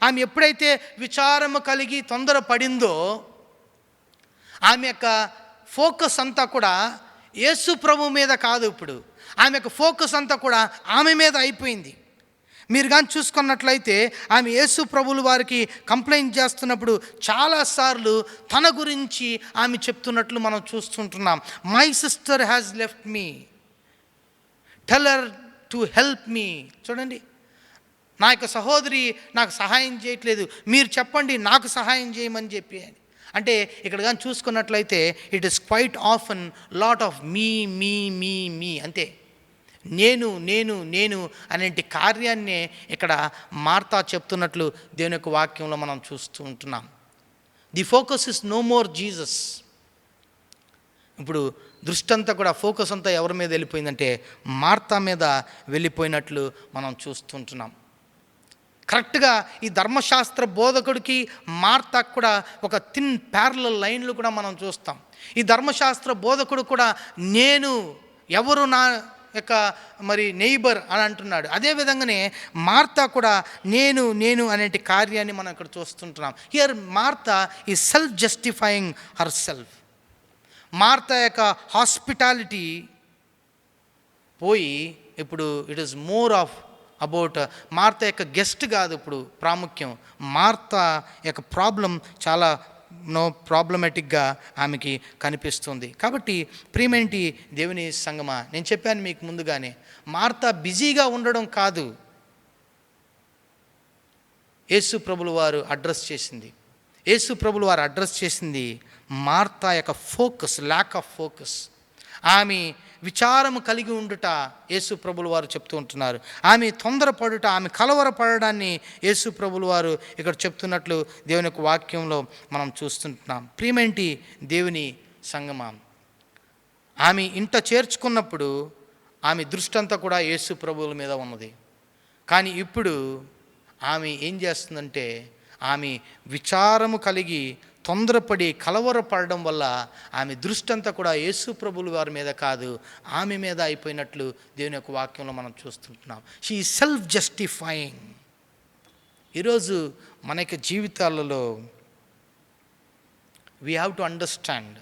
ఆమె ఎప్పుడైతే విచారము కలిగి తొందరపడిందో ఆమె యొక్క ఫోకస్ అంతా కూడా యేసు ప్రభు మీద కాదు. ఇప్పుడు ఆమె యొక్క ఫోకస్ అంతా కూడా ఆమె మీద అయిపోయింది. మీరు కానీ చూసుకున్నట్లయితే ఆమె యేసు ప్రభువుల వారికి కంప్లైంట్ చేస్తున్నప్పుడు చాలాసార్లు తన గురించి ఆమె చెప్తున్నట్లు మనం చూస్తుంటున్నాం. My sister has left me, tell her to help me. చూడండి, నా యొక్క సహోదరి నాకు సహాయం చేయట్లేదు, మీరు చెప్పండి నాకు సహాయం చేయమని చెప్పి. అంటే ఇక్కడ కానీ చూసుకున్నట్లయితే it is quite often lot of me me me me, అంతే నేను నేను నేను అనేటి కార్యాన్నే ఇక్కడ మార్తా చెప్తున్నట్లు దేవుని యొక్క వాక్యంలో మనం చూస్తూ ఉంటున్నాం. The focus is no more Jesus. ఇప్పుడు దృష్టి అంతా కూడా ఫోకస్ అంతా ఎవరి మీద వెళ్ళిపోయిందంటే మార్తా మీద వెళ్ళిపోయినట్లు మనం చూస్తుంటున్నాం. కరెక్ట్గా ఈ ధర్మశాస్త్ర బోధకుడికి మార్తాకు కూడా ఒక థిన్ ప్యారలల్ లైన్లు కూడా మనం చూస్తాం. ఈ ధర్మశాస్త్ర బోధకుడు కూడా నేను ఎవరు యొక్క మరి నెయిబర్ అని అంటున్నాడు. అదే విధంగానే మార్తా కూడా నేను నేను అనేటి కార్యాన్ని మనం ఇక్కడ చూస్తుంటున్నాం. Here Martha is self justifying herself. Martha యొక్క హాస్పిటాలిటీ పోయి ఇప్పుడు it is more of about Martha యొక్క గెస్ట్ కాదు ఇప్పుడు ప్రాముఖ్యం. మార్తా యొక్క ప్రాబ్లం చాలా ప్రాబ్లమాటిక్గా ఆమెకి కనిపిస్తుంది. కాబట్టి ప్రియమేంటి దేవుని సంగమా, నేను చెప్పాను మీకు ముందుగానే, మార్తా బిజీగా ఉండడం కాదు యేసు ప్రభులు వారు అడ్రస్ చేసింది. యేసు ప్రభులు వారు అడ్రస్ చేసింది మార్తా యొక్క ఫోకస్, ల్యాక్ ఆఫ్ ఫోకస్. ఆమె విచారము కలిగి ఉండుట యేసు ప్రభులు వారు చెప్తూ ఉంటున్నారు. ఆమె తొందరపడుట, ఆమె కలవరపడడాన్ని యేసు ప్రభులు వారు ఇక్కడ చెప్తున్నట్లు దేవుని యొక్క వాక్యంలో మనం చూస్తుంటున్నాం. ప్రియమేంటి దేవుని సంగమం, ఆమె ఇంట చేర్చుకున్నప్పుడు ఆమె దృష్టి అంతా కూడా యేసు ప్రభువుల మీద ఉన్నది. కానీ ఇప్పుడు ఆమె ఏం చేస్తుందంటే ఆమె విచారము కలిగి తొందరపడి కలవరపడడం వల్ల ఆమె దృష్టి అంతా కూడా యేసు ప్రభువుల వారి మీద కాదు, ఆమె మీద అయిపోయినట్లు దేవుని యొక్క వాక్యంలో మనం చూస్తుంటున్నాం. She self justifying. ఈరోజు మన యొక్క జీవితాలలో వీ హ్యావ్ టు అండర్స్టాండ్,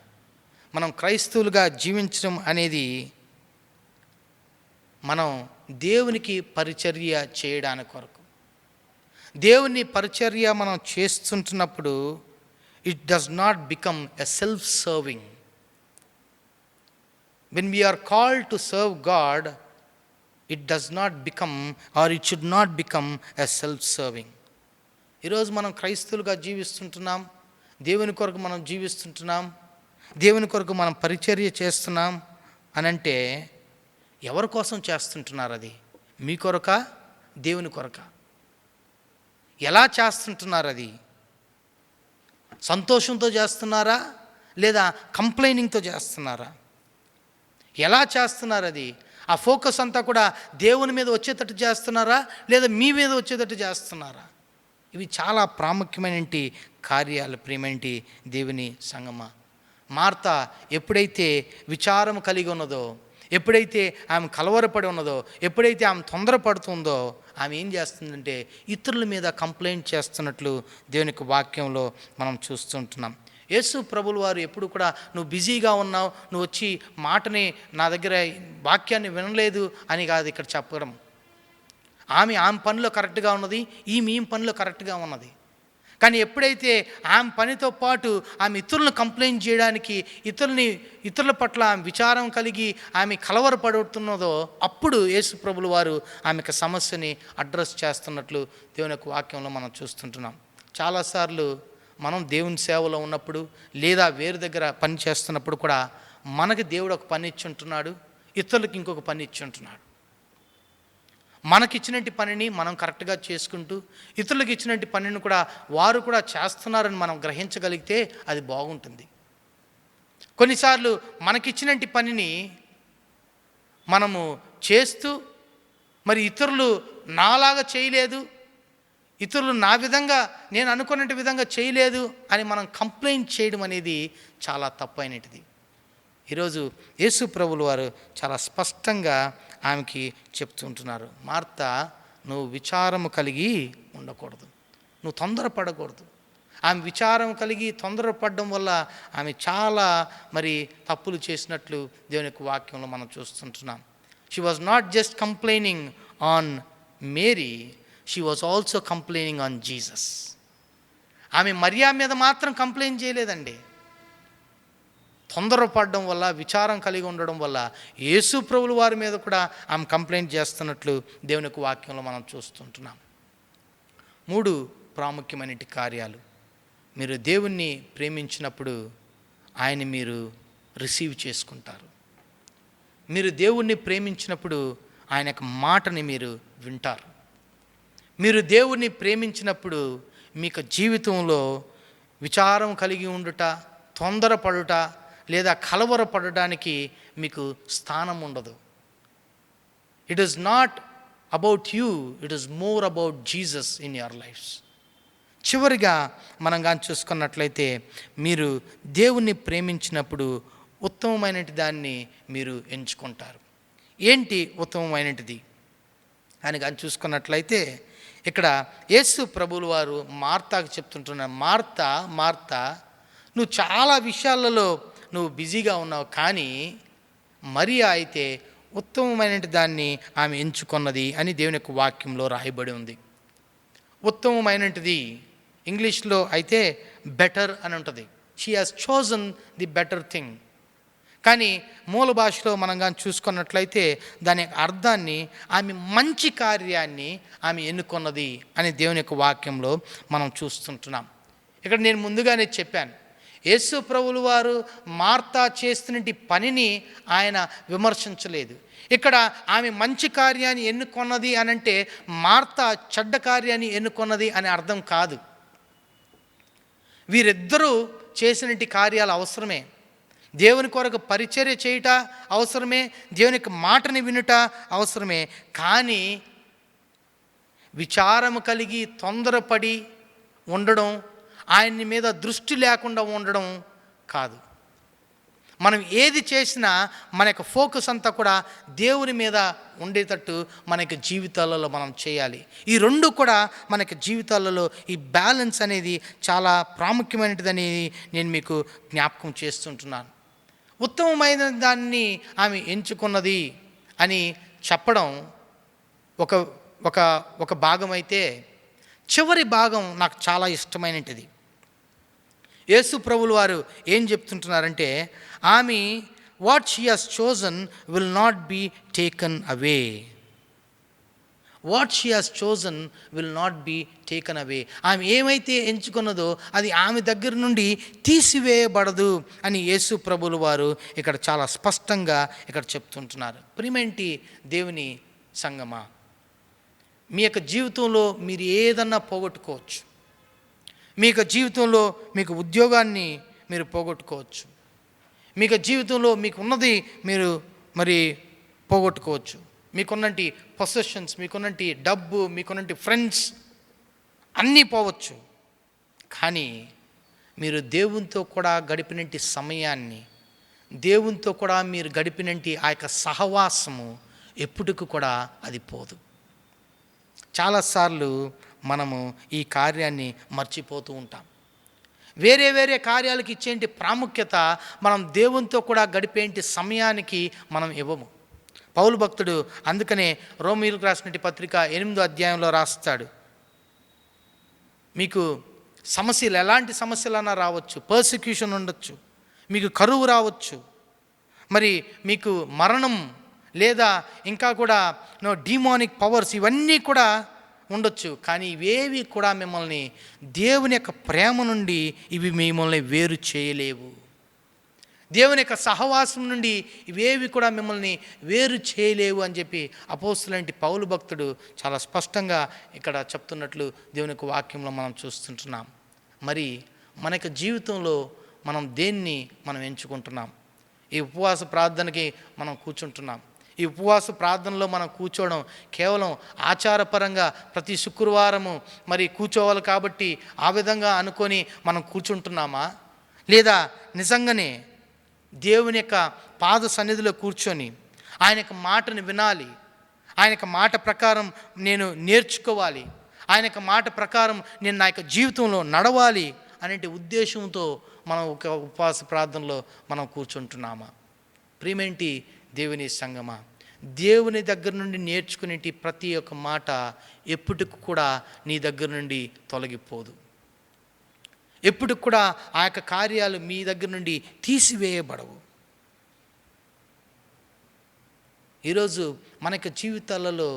మనం క్రైస్తవులుగా జీవించడం అనేది మనం దేవునికి పరిచర్య చేయడానికి కొరకు. దేవుని పరిచర్య మనం చేస్తుంటున్నప్పుడు it does not become a self-serving. When we are called to serve God, it does not become, or it should not become a self-serving. ఈరోజు మనం క్రైస్తవులుగా జీవిస్తుంటున్నాం, దేవుని కొరకు మనం జీవిస్తుంటున్నాం, దేవుని కొరకు మనం పరిచర్య చేస్తున్నాం అనంటే ఎవరి కోసం చేస్తుంటున్నారు? అది మీ కొరకా, దేవుని కొరకా? ఎలా చేస్తుంటున్నారు? అది సంతోషంతో చేస్తున్నారా లేదా కంప్లైనింగ్తో చేస్తున్నారా? ఎలా చేస్తున్నారు? అది ఆ ఫోకస్ అంతా కూడా దేవుని మీద వచ్చేటట్టు చేస్తున్నారా లేదా మీ మీద వచ్చేటట్టు చేస్తున్నారా? ఇవి చాలా ప్రాముఖ్యమైనటి కార్యాలు. ప్రియమైనటి దేవుని సంగమా, మార్తా ఎప్పుడైతే విచారం కలిగి ఉన్నదో, ఎప్పుడైతే ఆమె కలవరపడి ఉన్నదో, ఎప్పుడైతే ఆమె తొందరపడుతుందో, ఆమె ఏం చేస్తుందంటే ఇతరుల మీద కంప్లైంట్ చేస్తున్నట్లు దేవుని యొక్క వాక్యంలో మనం చూస్తుంటున్నాం. యేసు ప్రభులు వారు ఎప్పుడు కూడా నువ్వు బిజీగా ఉన్నావు, నువ్వు వచ్చి మాటని నా దగ్గర వాక్యాన్ని వినలేదు అని కాదు ఇక్కడ చెప్పడం. ఆమె పనిలో కరెక్ట్గా ఉన్నది, ఈమె పనిలో కరెక్ట్గా ఉన్నది. కానీ ఎప్పుడైతే ఆమె పనితో పాటు ఆమె ఇతరులను కంప్లైంట్ చేయడానికి, ఇతరుల పట్ల ఆమె విచారం కలిగి ఆమె కలవరపడుతున్నదో, అప్పుడు యేసు ప్రభులు వారు ఆమెకు సమస్యని అడ్రస్ చేస్తున్నట్లు దేవుని యొక్క వాక్యంలో మనం చూస్తుంటున్నాం. చాలాసార్లు మనం దేవుని సేవలో ఉన్నప్పుడు లేదా వేరే దగ్గర పని చేస్తున్నప్పుడు కూడా మనకి దేవుడు ఒక పని ఇచ్చి ఉంటున్నాడు, ఇతరులకు ఇంకొక పని ఇచ్చి ఉంటున్నాడు. మనకిచ్చినట్టు పనిని మనం కరెక్ట్గా చేసుకుంటూ ఇతరులకు ఇచ్చినట్టు పనిని కూడా వారు కూడా చేస్తున్నారని మనం గ్రహించగలిగితే అది బాగుంటుంది. కొన్నిసార్లు మనకిచ్చినట్టు పనిని మనము చేస్తూ మరి ఇతరులు నాలాగా చేయలేదు, ఇతరులు నా విధంగా నేను అనుకున్నట్టు విధంగా చేయలేదు అని మనం కంప్లైంట్ చేయడం అనేది చాలా తప్పైనటిది. ఈరోజు యేసు ప్రభులు వారు చాలా స్పష్టంగా ఆమెకి చెప్తుంటున్నారు, మార్తా నువ్వు విచారము కలిగి ఉండకూడదు, నువ్వు తొందరపడకూడదు. ఆమె విచారం కలిగి తొందరపడడం వల్ల ఆమె చాలా మరి తప్పులు చేసినట్లు దేవుని యొక్క వాక్యంలో మనం చూస్తుంటున్నాం. She was not just complaining on Mary, she was also complaining on Jesus. ఆమె మరియా మీద మాత్రం కంప్లైంట్ చేయలేదండి. తొందరపడడం వల్ల, విచారం కలిగి ఉండడం వల్ల యేసు ప్రభుల వారి మీద కూడా ఆమె కంప్లైంట్ చేస్తున్నట్లు దేవుని యొక్క వాక్యంలో మనం చూస్తుంటున్నాం. 3 ప్రాముఖ్యమైన కార్యాలు. మీరు దేవుణ్ణి ప్రేమించినప్పుడు ఆయన మీరు రిసీవ్ చేసుకుంటారు. మీరు దేవుణ్ణి ప్రేమించినప్పుడు ఆయన యొక్క మాటని మీరు వింటారు. మీరు దేవుణ్ణి ప్రేమించినప్పుడు మీకు జీవితంలో విచారం కలిగి ఉండుట, తొందరపడుట లేదా కలవరపడడానికి మీకు స్థానం ఉండదు. It is not about you, it is more about Jesus in your lives. చివరిగా మనం కానీ చూసుకున్నట్లయితే మీరు దేవుణ్ణి ప్రేమించినప్పుడు ఉత్తమమైన దాన్ని మీరు ఎంచుకుంటారు. ఏంటి ఉత్తమమైనటిది అని కానీ చూసుకున్నట్లయితే ఇక్కడ యేసు ప్రభువుల వారు మార్తాకు చెప్తుంటున్నారు, మార్తా మార్తా, నువ్వు చాలా విషయాలలో నువ్వు బిజీగా ఉన్నావు, కానీ మరియా అయితే ఉత్తమమైన దాన్ని ఆమె ఎంచుకున్నది అని దేవుని యొక్క వాక్యంలో రాయబడి ఉంది. ఉత్తమమైనది ఇంగ్లీష్లో అయితే బెటర్ అని ఉంటుంది. She has chosen the better thing. కానీ మూల భాషలో మనం కానీ చూసుకున్నట్లయితే దాని అర్థాన్ని ఆమె మంచి కార్యాన్ని ఆమె ఎన్నుకున్నది అని దేవుని యొక్క వాక్యంలో మనం చూస్తుంటున్నాం. ఇక్కడ నేను ముందుగానే చెప్పాను, యేసు ప్రభువుల వారు మార్తా చేస్తున్నటి పనిని ఆయన విమర్శించలేదు. ఇక్కడ ఆమె మంచి కార్యాన్ని ఎన్నుకొన్నది అని అంటే మార్తా చెడ్డ కార్యాన్ని ఎన్నుకొన్నది అనే అర్థం కాదు. వీరిద్దరూ చేసినటి కార్యాలు అవసరమే. దేవుని కొరకు పరిచర్య చేయుట అవసరమే, దేవుని యొక్క మాటని వినుట అవసరమే. కానీ విచారము కలిగి తొందరపడి ఉండడం, ఆయన్ని మీద దృష్టి లేకుండా ఉండడం కాదు. మనం ఏది చేసినా మన యొక్క ఫోకస్ అంతా కూడా దేవుని మీద ఉండేటట్టు మన యొక్క జీవితాలలో మనం చేయాలి. ఈ రెండు కూడా మన యొక్క జీవితాలలో ఈ బ్యాలెన్స్ అనేది చాలా ప్రాముఖ్యమైనదని నేను మీకు జ్ఞాపకం చేస్తుంటున్నాను. ఉత్తమమైన దాన్ని ఆమె ఎంచుకున్నది అని చెప్పడం ఒక ఒక ఒక భాగం అయితే, చివరి భాగం నాకు చాలా ఇష్టమైనది. యేసు ప్రభువుల వారు ఏం చెప్తుంటున్నారంటే, ఆమె what she has chosen will not be taken away. What she has chosen will not be taken away. ఆమె ఏమైతే ఎంచుకున్నదో అది ఆమె దగ్గర నుండి తీసివేయబడదు అని యేసు ప్రభువుల వారు ఇక్కడ చాలా స్పష్టంగా ఇక్కడ చెప్తుంటున్నారు. ప్రియమేంటి దేవుని సంగమా, మీ యొక్క జీవితంలో మీరు ఏదన్నా పోగొట్టుకోవచ్చు. మీ యొక్క జీవితంలో మీకు ఉద్యోగాన్ని మీరు పోగొట్టుకోవచ్చు. మీ యొక్క జీవితంలో మీకు ఉన్నది మీరు మరి పోగొట్టుకోవచ్చు. మీకున్నటి పొసెషన్స్, మీకున్నటి డబ్బు, మీకున్నటి ఫ్రెండ్స్ అన్నీ పోవచ్చు. కానీ మీరు దేవునితో కూడా గడిపినటి సమయాన్ని, దేవునితో కూడా మీరు గడిపినటి ఆ యొక్క సహవాసము ఎప్పటికీ కూడా అది పోదు. చాలాసార్లు మనము ఈ కార్యాన్ని మర్చిపోతూ ఉంటాం. వేరే వేరే కార్యాలకు ఇచ్చేంటి ప్రాముఖ్యత మనం దేవునితో కూడా గడిపేంటి సమయానికి మనం ఇవ్వము. పౌలు భక్తుడు అందుకనే రోమీయులకు రాసినటువంటి పత్రిక 8వ అధ్యాయంలో రాస్తాడు, మీకు సమస్యలు ఎలాంటి సమస్యలన్నా రావచ్చు, పర్సిక్యూషన్ ఉండొచ్చు, మీకు కరువు రావచ్చు, మరి మీకు మరణం లేదా ఇంకా కూడా డీమానిక్ పవర్స్ ఇవన్నీ కూడా ఉండొచ్చు. కానీ ఇవేవి కూడా మిమ్మల్ని దేవుని యొక్క ప్రేమ నుండి ఇవి మిమ్మల్ని వేరు చేయలేవు. దేవుని యొక్క సహవాసం నుండి ఇవేవి కూడా మిమ్మల్ని వేరు చేయలేవు అని చెప్పి అపోస్తులైన పౌలు భక్తుడు చాలా స్పష్టంగా ఇక్కడ చెప్తున్నట్లు దేవుని యొక్క వాక్యంలో మనం చూస్తుంటున్నాం. మరి మన యొక్క జీవితంలో మనం దేన్ని మనం ఎంచుకుంటున్నాం? ఈ ఉపవాస ప్రార్థనకి మనం కూర్చుంటున్నాం. ఈ ఉపవాస ప్రార్థనలో మనం కూర్చోవడం కేవలం ఆచారపరంగా ప్రతి శుక్రవారము మరి కూర్చోవాలి కాబట్టి ఆ విధంగా అనుకొని మనం కూర్చుంటున్నామా? లేదా నిజంగానే దేవుని యొక్క పాద సన్నిధిలో కూర్చొని ఆయన యొక్క మాటను వినాలి, ఆయన యొక్క మాట ప్రకారం నేను నేర్చుకోవాలి, ఆయన యొక్క మాట ప్రకారం నేను నా యొక్క జీవితంలో నడవాలి అనే ఉద్దేశంతో మనం ఒక ఉపవాస ప్రార్థనలో మనం కూర్చుంటున్నామా? ప్రియమేంటి దేవుని సంగమా, దేవుని దగ్గర నుండి నేర్చుకునేటి ప్రతి ఒక్క మాట ఎప్పటికి కూడా నీ దగ్గర నుండి తొలగిపోదు. ఎప్పటికి కూడా ఆ యొక్క కార్యాలు మీ దగ్గర నుండి తీసివేయబడవు. ఈరోజు మన యొక్క జీవితాలలో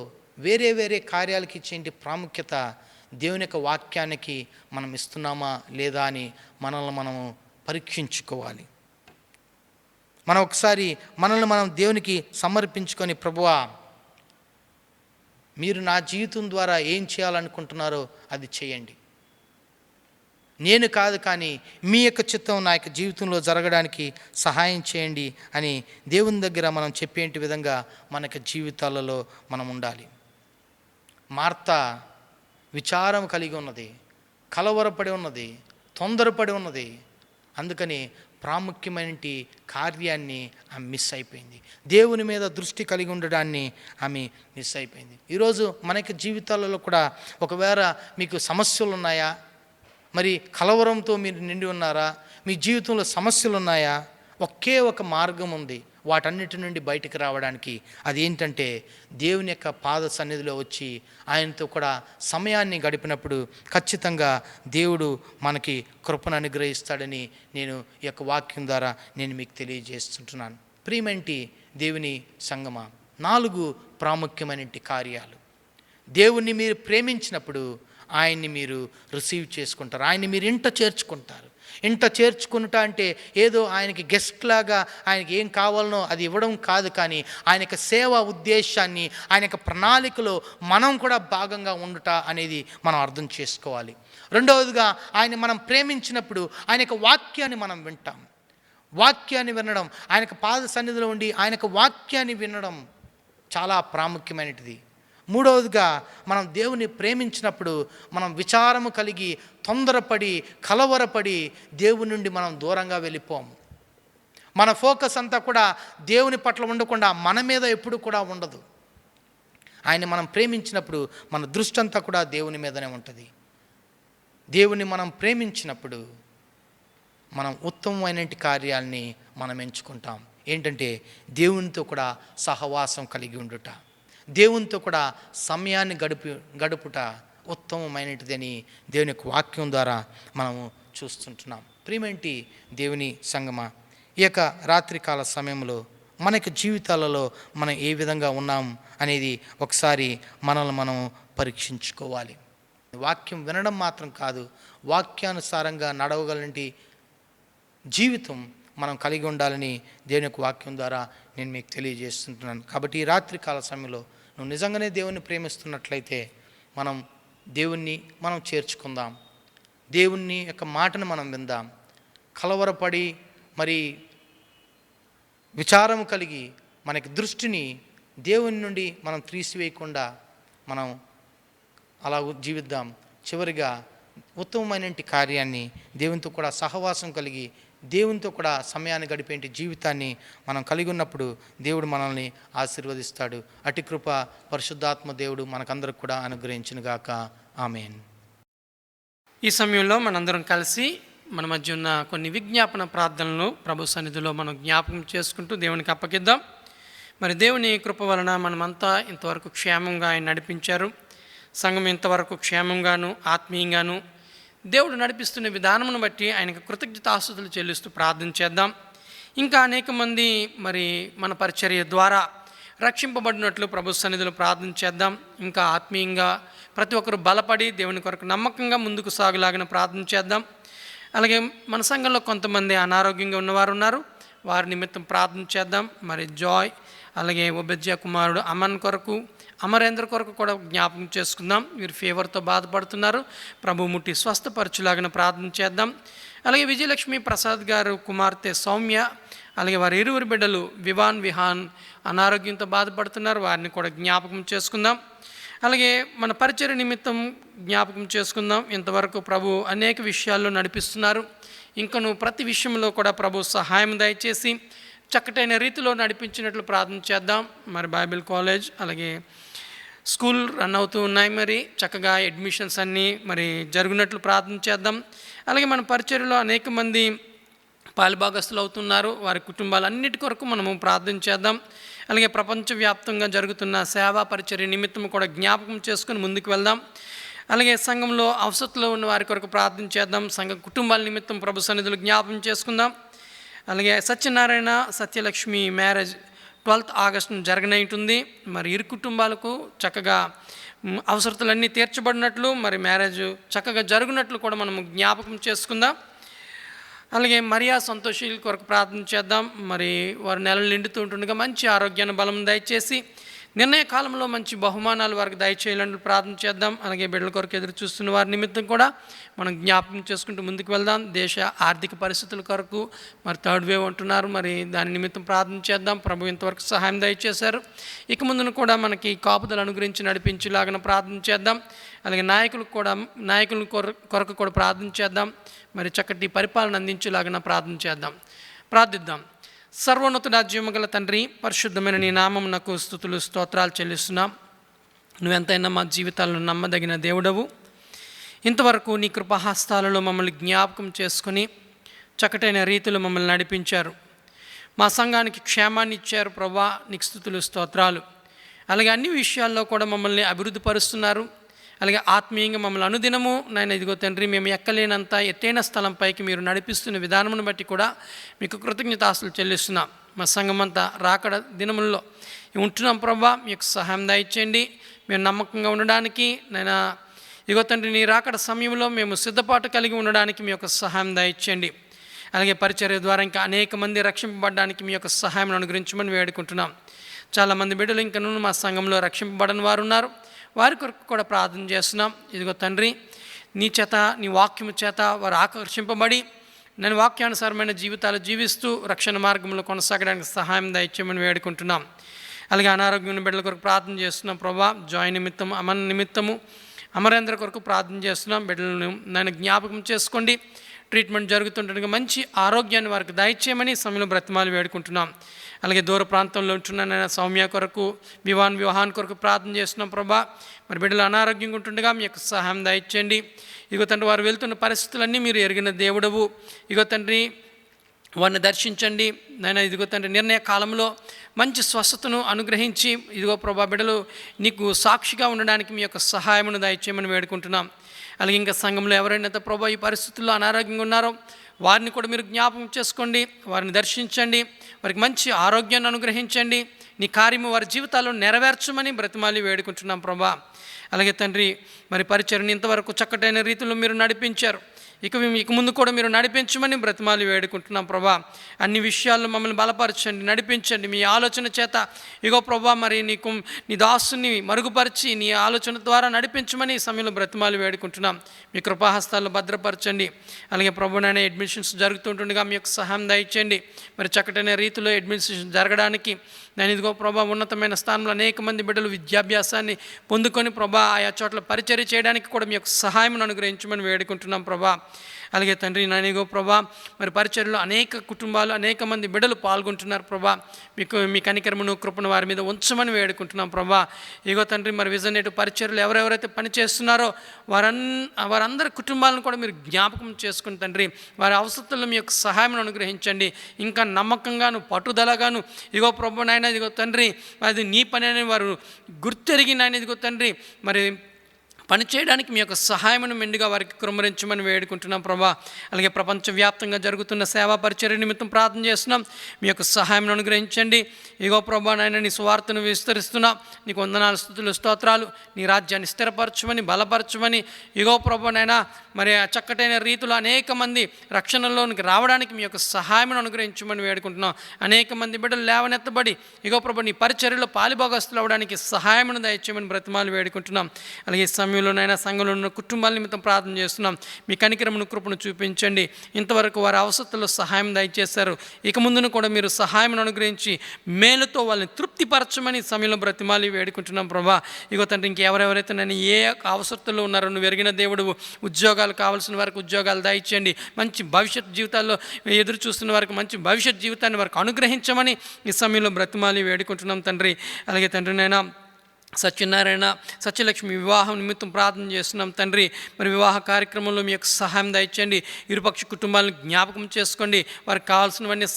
వేరే వేరే కార్యాలకి ఇచ్చేంటి ప్రాముఖ్యత దేవుని యొక్క వాక్యానికి మనం ఇస్తున్నామా లేదా అని మనల్ని మనము పరీక్షించుకోవాలి. మనం ఒకసారి మనల్ని మనం దేవునికి సమర్పించుకొని, ప్రభువా మీరు నా జీవితం ద్వారా ఏం చేయాలనుకుంటున్నారో అది చేయండి, నేను కాదు కానీ మీ యొక్క చిత్తం నా యొక్క జీవితంలో జరగడానికి సహాయం చేయండి అని దేవుని దగ్గర మనం చెప్పేంటి విధంగా మన యొక్క జీవితాలలో మనం ఉండాలి. మార్తా విచారం కలిగి ఉన్నది, కలవరపడి ఉన్నది, తొందరపడి ఉన్నది. అందుకని ప్రాముఖ్యమైన కార్యాన్ని ఆమె మిస్ అయిపోయింది. దేవుని మీద దృష్టి కలిగి ఉండడాన్ని ఆమె మిస్ అయిపోయింది. ఈరోజు మనకి జీవితాలలో కూడా ఒకవేళ మీకు సమస్యలు ఉన్నాయా, మరి కలవరంతో మీరు నిండి ఉన్నారా, మీ జీవితంలో సమస్యలు ఉన్నాయా, ఒకే ఒక మార్గం ఉంది వాటన్నిటి నుండి బయటికి రావడానికి. అది ఏంటంటే దేవుని యొక్క పాద సన్నిధిలో వచ్చి ఆయనతో కూడా సమయాన్ని గడిపినప్పుడు ఖచ్చితంగా దేవుడు మనకి కృపను అనుగ్రహిస్తాడని నేను ఈ యొక్క వాక్యం ద్వారా నేను మీకు తెలియజేస్తుంటున్నాను. ప్రియమంటి దేవుని సంగమా, 4 ప్రాముఖ్యమైన కార్యాలు. దేవుణ్ణి మీరు ప్రేమించినప్పుడు ఆయన్ని మీరు రిసీవ్ చేసుకుంటారు, ఆయన్ని మీరు ఇంట చేర్చుకుంటారు. ఇంట చేర్చుకునుట అంటే ఏదో ఆయనకి గెస్ట్ లాగా ఆయనకి ఏం కావాలనో అది ఇవ్వడం కాదు, కానీ ఆయన యొక్క సేవా ఉద్దేశాన్ని, ఆయన యొక్క ప్రణాళికలో మనం కూడా భాగంగా ఉండుట అనేది మనం అర్థం చేసుకోవాలి. రెండవదిగా ఆయన మనం ప్రేమించినప్పుడు ఆయన యొక్క వాక్యాన్ని మనం వింటాం. వాక్యాన్ని వినడం, ఆయన యొక్క పాద సన్నిధిలో ఉండి ఆయన యొక్క వాక్యాన్ని వినడం చాలా ప్రాముఖ్యమైనది. మూడవదిగా మనం దేవుని ప్రేమించినప్పుడు మనం విచారము కలిగి తొందరపడి కలవరపడి దేవుని నుండి మనం దూరంగా వెళ్ళిపోము. మన ఫోకస్ అంతా కూడా దేవుని పట్ల ఉండకుండా మన మీద ఎప్పుడు కూడా ఉండదు. ఆయన మనం ప్రేమించినప్పుడు మన దృష్టి అంతా కూడా దేవుని మీదనే ఉంటుంది. దేవుని మనం ప్రేమించినప్పుడు మనం ఉత్తమమైన కార్యాలని మనం ఎంచుకుంటాం. ఏంటంటే దేవునితో కూడా సహవాసం కలిగి ఉండుట, దేవునితో కూడా సమయాన్ని గడుపుట ఉత్తమమైనటిదని దేవుని యొక్క వాక్యం ద్వారా మనము చూస్తుంటున్నాం. ప్రియమేంటి దేవుని సంగమా, ఈ యొక్క రాత్రికాల సమయంలో మన యొక్క జీవితాలలో మనం ఏ విధంగా ఉన్నాం అనేది ఒకసారి మనల్ని మనం పరీక్షించుకోవాలి. వాక్యం వినడం మాత్రం కాదు, వాక్యానుసారంగా నడవగలంటి జీవితం మనం కలిగి ఉండాలని దేవుని యొక్క వాక్యం ద్వారా నేను మీకు తెలియజేస్తుంటున్నాను. కాబట్టి ఈ రాత్రికాల సమయంలో నువ్వు నిజంగానే దేవుణ్ణి ప్రేమిస్తున్నట్లయితే మనం దేవుణ్ణి మనం చేర్చుకుందాం, దేవుని యొక్క మాటను మనం విందాం. కలవరపడి మరి విచారం కలిగి మనకి దృష్టిని దేవుని నుండి మనం తీసివేయకుండా మనం అలా జీవిద్దాం. చివరిగా ఉత్తమమైన కార్యాన్ని దేవునితో కూడా సహవాసం కలిగి దేవునితో కూడా సమయాన్ని గడిపేంటి జీవితాన్ని మనం కలిగి ఉన్నప్పుడు దేవుడు మనల్ని ఆశీర్వదిస్తాడు. అటి కృప పరిశుద్ధాత్మ దేవుడు మనకందరికి కూడా అనుగ్రహించునుగాక. ఆమేన్. ఈ సమయంలో మనందరం కలిసి మన మధ్య ఉన్న కొన్ని విజ్ఞాపన ప్రార్థనలు ప్రభు సన్నిధిలో మనం జ్ఞాపకం చేసుకుంటూ దేవునికి అప్పగిద్దాం. మరి దేవుని కృప వలన మనమంతా ఇంతవరకు క్షేమంగా ఆయన నడిపించారు. సంఘం ఇంతవరకు క్షేమంగాను ఆత్మీయంగాను దేవుడు నడిపిస్తున్న విధానమును బట్టి ఆయనకు కృతజ్ఞతాస్తుతులు చెల్లిస్తూ ప్రార్థన చేద్దాం. ఇంకా అనేక మంది మరి మన పరిచర్య ద్వారా రక్షింపబడినట్లు ప్రభు సన్నిధిలో ప్రార్థన చేద్దాం. ఇంకా ఆత్మీయంగా ప్రతి ఒక్కరు బలపడి దేవుని కొరకు నమ్మకంగా ముందుకు సాగులాగిన ప్రార్థన చేద్దాం. అలాగే మన సంఘంలో కొంతమంది అనారోగ్యంగా ఉన్నవారు ఉన్నారు, వారి నిమిత్తం ప్రార్థన చేద్దాం. మరి జాయ్, అలాగే ఒబెజ్యా కుమారుడు అమన్ కొరకు, అమరేంద్ర కొరకు కూడా జ్ఞాపకం చేసుకుందాం. వీరు ఫీవర్తో బాధపడుతున్నారు, ప్రభు ముట్టి స్వస్థపరచులాగిన ప్రార్థన చేద్దాం. అలాగే విజయలక్ష్మి ప్రసాద్ గారు కుమార్తె సౌమ్య, అలాగే వారి ఇరువురు బిడ్డలు విహాన్ అనారోగ్యంతో బాధపడుతున్నారు, వారిని కూడా జ్ఞాపకం చేసుకుందాం. అలాగే మన పరిచర్య నిమిత్తం జ్ఞాపకం చేసుకుందాం. ఇంతవరకు ప్రభు అనేక విషయాల్లో నడిపిస్తున్నారు. ఇంకను ప్రతి విషయంలో కూడా ప్రభు సహాయం దయచేసి చక్కటైన రీతిలో నడిపించినట్లు ప్రార్థన చేద్దాం. మరి బైబిల్ కాలేజ్ అలాగే స్కూల్ రన్ అవుతూ ఉన్నాయి, మరి చక్కగా అడ్మిషన్స్ అన్నీ మరి జరుగునట్లు ప్రార్థన చేద్దాం. అలాగే మన పరిచర్యలో అనేక మంది పాలుభాగస్తులు అవుతున్నారు, వారి కుటుంబాలన్నిటి కొరకు మనము ప్రార్థన చేద్దాం. అలాగే ప్రపంచవ్యాప్తంగా జరుగుతున్న సేవా పరిచర్య నిమిత్తం కూడా జ్ఞాపకం చేసుకుని ముందుకు వెళ్దాం. అలాగే సంఘంలో అవసరంలో ఉన్న వారి కొరకు ప్రార్థన చేద్దాం. సంఘ కుటుంబాల నిమిత్తం ప్రభు సన్నిధులు జ్ఞాపకం చేసుకుందాం. అలాగే సత్యనారాయణ సత్యలక్ష్మి మ్యారేజ్ 12th ఆగస్టును జరగనైంటుంది. మరి ఇరు కుటుంబాలకు చక్కగా అవసరతలన్నీ తీర్చబడినట్లు, మరి మ్యారేజ్ చక్కగా జరుగునట్లు కూడా మనము జ్ఞాపకం చేసుకుందాం. అలాగే మరియా సంతోషుల కొరకు ప్రార్థన చేద్దాం. మరి వారు నెలలు నిండుతూ ఉంటుండగా మంచి ఆరోగ్యాన్ని బలం దయచేసి నిర్ణయ కాలంలో మంచి బహుమానాలు వారికి దయచేయాలని ప్రార్థన చేద్దాం. అలాగే బిడ్డల కొరకు ఎదురు చూస్తున్న వారి నిమిత్తం కూడా మనం జ్ఞాపకం చేసుకుంటూ ముందుకు వెళ్దాం. దేశ ఆర్థిక పరిస్థితుల కొరకు మరి 3rd వేవ్ అంటున్నారు, మరి దాని నిమిత్తం ప్రార్థన చేద్దాం. ప్రభు ఇంతవరకు సహాయం దయచేశారు, ఇక ముందును కూడా మనకి కాపుదల అనుగ్రహించి నడిపించేలాగా ప్రార్థన చేద్దాం. అలాగే నాయకుల కొరకు కూడా ప్రార్థన చేద్దాం. మరి చక్కటి పరిపాలన అందించేలాగా ప్రార్థన చేద్దాం. ప్రార్థిద్దాం. సర్వోన్నతుడా, జీవముగల తండ్రి, పరిశుద్ధమైన నీ నామం నాకు స్తుతులు స్తోత్రాలు చెల్లిస్తున్నాం. నువ్వెంతైనా మా జీవితాలను నమ్మదగిన దేవుడవు. ఇంతవరకు నీ కృపాహస్తాలలో మమ్మల్ని జ్ఞాపకం చేసుకుని చక్కటైన రీతిలో మమ్మల్ని నడిపించారు. మా సంఘానికి క్షేమాన్ని ఇచ్చారు ప్రభా, నీకు స్తుతులు స్తోత్రాలు. అలాగే అన్ని విషయాల్లో కూడా మమ్మల్ని అభివృద్ధి పరుస్తున్నారు. అలాగే ఆత్మీయంగా మమ్మల్ని అనుదినము నాయన ఇదిగో తండ్రి, మేము ఎక్కలేనంత ఎత్తైన స్థలంపైకి మీరు నడిపిస్తున్న విధానమును బట్టి కూడా మీకు కృతజ్ఞతాస్తులు చెల్లిస్తున్నాం. మా సంఘమంతా రాకడ దినముల్లో ఉంటున్నాం ప్రభా, మీకు సహాయం దయచేయండి. మేము నమ్మకంగా ఉండడానికి నాయన ఇదిగో తండ్రి, నీ రాకడ సమయంలో మేము సిద్ధపాటు కలిగి ఉండడానికి మీ యొక్క సహాయం దయచేయండి. అలాగే పరిచర్య ద్వారా ఇంకా అనేక మంది రక్షింపబడడానికి మీ యొక్క సహాయం అనుగ్రహించమని వేడుకుంటున్నాం. చాలామంది బిడ్డలు ఇంకా మా సంఘంలో రక్షింపబడని వారు ఉన్నారు. వారి కొరకు కూడా ప్రార్థన చేస్తున్నాం. ఇదిగో తండ్రి, నీ చేత, నీ వాక్యము చేత వారు ఆకర్షింపబడి నేను వాక్యానుసారమైన జీవితాలు జీవిస్తూ రక్షణ మార్గంలో కొనసాగడానికి సహాయం దయచేయమని వేడుకుంటున్నాం. అలాగే అనారోగ్యం బిడ్డల కొరకు ప్రార్థన చేస్తున్నాం ప్రభా. జాయ్ నిమిత్తము, అమన్ నిమిత్తము, అమరేంద్ర కొరకు ప్రార్థన చేస్తున్నాం. బిడ్డలను నేను జ్ఞాపకం చేసుకోండి. ట్రీట్మెంట్ జరుగుతుండగా మంచి ఆరోగ్యాన్ని వారికి దయచేయమని సమయంలో బ్రతిమాలు వేడుకుంటున్నాం. అలాగే దూర ప్రాంతంలో ఉంటున్న సౌమ్య కొరకు, వివాహాన్ కొరకు ప్రార్థన చేస్తున్నాం ప్రభా. మరి బిడ్డలు అనారోగ్యంగా ఉంటుండగా మీ యొక్క సహాయం దయచేయండి. ఇగో తండ్రి, వారు వెళ్తున్న పరిస్థితులన్నీ మీరు ఎరిగిన దేవుడవు. ఇగో తండ్రి, వారిని దర్శించండి నాయన. ఇదిగో తండ్రి, నిర్ణయ కాలంలో మంచి స్వస్థతను అనుగ్రహించి ఇదిగో ప్రభా, బిడ్డలు నీకు సాక్షిగా ఉండడానికి మీ యొక్క సహాయమును దయచేయమని వేడుకుంటున్నాం. అలాగే ఇంకా సంఘంలో ఎవరైనా ప్రభా ఈ పరిస్థితుల్లో అనారోగ్యంగా ఉన్నారో వారిని కూడా మీరు జ్ఞాపకం చేసుకోండి, వారిని దర్శించండి, వారికి మంచి ఆరోగ్యాన్ని అనుగ్రహించండి. నీ కార్యము వారి జీవితాల్లో నెరవేర్చమని బ్రతిమాలి వేడుకుంటున్నాం ప్రభా. అలాగే తండ్రి, మరి పరిచర్ని ఇంతవరకు చక్కటైన రీతిలో మీరు నడిపించారు. ఇక ముందు కూడా మీరు నడిపించమని బ్రతిమాలి వేడుకుంటున్నాం ప్రభా. అన్ని విషయాల్లో మమ్మల్ని బలపరచండి, నడిపించండి. మీ ఆలోచన చేత ఇగో ప్రభా, మరి నీ దాసుని మరుగుపరిచి నీ ఆలోచన ద్వారా నడిపించమని ఈ సమయంలో బ్రతిమాలి వేడుకుంటున్నాం. మీ కృపాహస్తాల్లో భద్రపరచండి. అలాగే ప్రభునైనా అడ్మిషన్స్ జరుగుతుంటుండగా మీ యొక్క సహాయం దయచేయండి. మరి చక్కటైన రీతిలో అడ్మిషన్ జరగడానికి నేను ఇదిగో ప్రభా, ఉన్నతమైన స్థానంలో అనేక మంది బిడ్డలు విద్యాభ్యాసాన్ని పొందుకొని ప్రభా ఆయా చోట్ల పరిచర్య చేయడానికి కూడా మీ యొక్క సహాయం అనుగ్రహించమని వేడుకుంటున్నాం ప్రభా. అలాగే తండ్రి, నానిగో ప్రభా, మరి పరిచర్యలో అనేక కుటుంబాలు, అనేక మంది బిడ్డలు పాల్గొంటున్నారు ప్రభా. మీ కనికరమును, కృపను వారి మీద ఉంచమని వేడుకుంటున్నాం ప్రభా. ఇగో తండ్రి, మరి విజన్ నేటు పరిచర్యలు ఎవరెవరైతే పనిచేస్తున్నారో వారందరి కుటుంబాలను కూడా మీరు జ్ఞాపకం చేసుకుని తండ్రి, వారి అవసరాల్లో మీ యొక్క సహాయం అనుగ్రహించండి. ఇంకా నమ్మకంగాను, పట్టుదలగాను ఇగో ప్రభు నాయన ఇదిగో తండ్రి, అది నీ పని అని వారు గుర్తెరిగి నాయన ఇదిగో తండ్రి, మరి పనిచేయడానికి మీ యొక్క సహాయమును మెండుగా వారికి కుమ్మరించమని వేడుకుంటున్నాం ప్రభా. అలాగే ప్రపంచవ్యాప్తంగా జరుగుతున్న సేవా పరిచర్య నిమిత్తం ప్రార్థన చేస్తున్నాం. మీ యొక్క సహాయం అనుగ్రహించండి. ఇగో ప్రభా నాయన, నీ సువార్తను విస్తరిస్తున్నాం. నీకు వందనాలు, స్తుతులు, స్తోత్రాలు. నీ రాజ్యాన్ని స్థిరపరచమని, బలపరచమని ఇగో ప్రభా నాయన, మరి చక్కటైన రీతిలో అనేక మంది రక్షణలోనికి రావడానికి మీ యొక్క సహాయం అనుగ్రహించమని వేడుకుంటున్నాం. అనేక మంది బిడ్డలు లేవనెత్తబడి ఇగో ప్రభా నీ పరిచర్యలో పాలిభాగస్తులు అవ్వడానికి సహాయమును దయచేయమని బ్రతిమాలు వేడుకుంటున్నాం. అలాగే సమయంలోనైనా సంఘంలో ఉన్న కుటుంబాల నిమిత్తం ప్రార్థన చేస్తున్నాం. మీ కనికరమును, కృపను చూపించండి. ఇంతవరకు వారి అవసరాల్లో సహాయం దయచేశారు. ఇక ముందును కూడా మీరు సహాయం అనుగ్రహించి మేలుతో వాళ్ళని తృప్తిపరచమని సమయంలో బ్రతిమాలి వేడుకుంటున్నాం ప్రభా. ఇగో తండ్రి, ఇంకెవరెవరైతే నేను ఏ అవసరాల్లో ఉన్నారో నువ్వు ఎరిగిన దేవుడు. ఉద్యోగాలు కావాల్సిన వారికి ఉద్యోగాలు దయచేయండి. మంచి భవిష్యత్ జీవితాల్లో ఎదురు చూస్తున్న వారికి మంచి భవిష్యత్ జీవితాన్ని వారికి అనుగ్రహించమని ఈ సమయంలో బ్రతిమాలి వేడుకుంటున్నాం తండ్రి. అలాగే తండ్రి నాయన, సత్యనారాయణ, సత్యలక్ష్మి వివాహం నిమిత్తం ప్రార్థన చేస్తున్నాం తండ్రి. మరి వివాహ కార్యక్రమంలో మీ యొక్క సహాయం దయచేయండి. ఇరుపక్ష కుటుంబాలను జ్ఞాపకం చేసుకోండి. వారికి కావాల్సినవన్నీ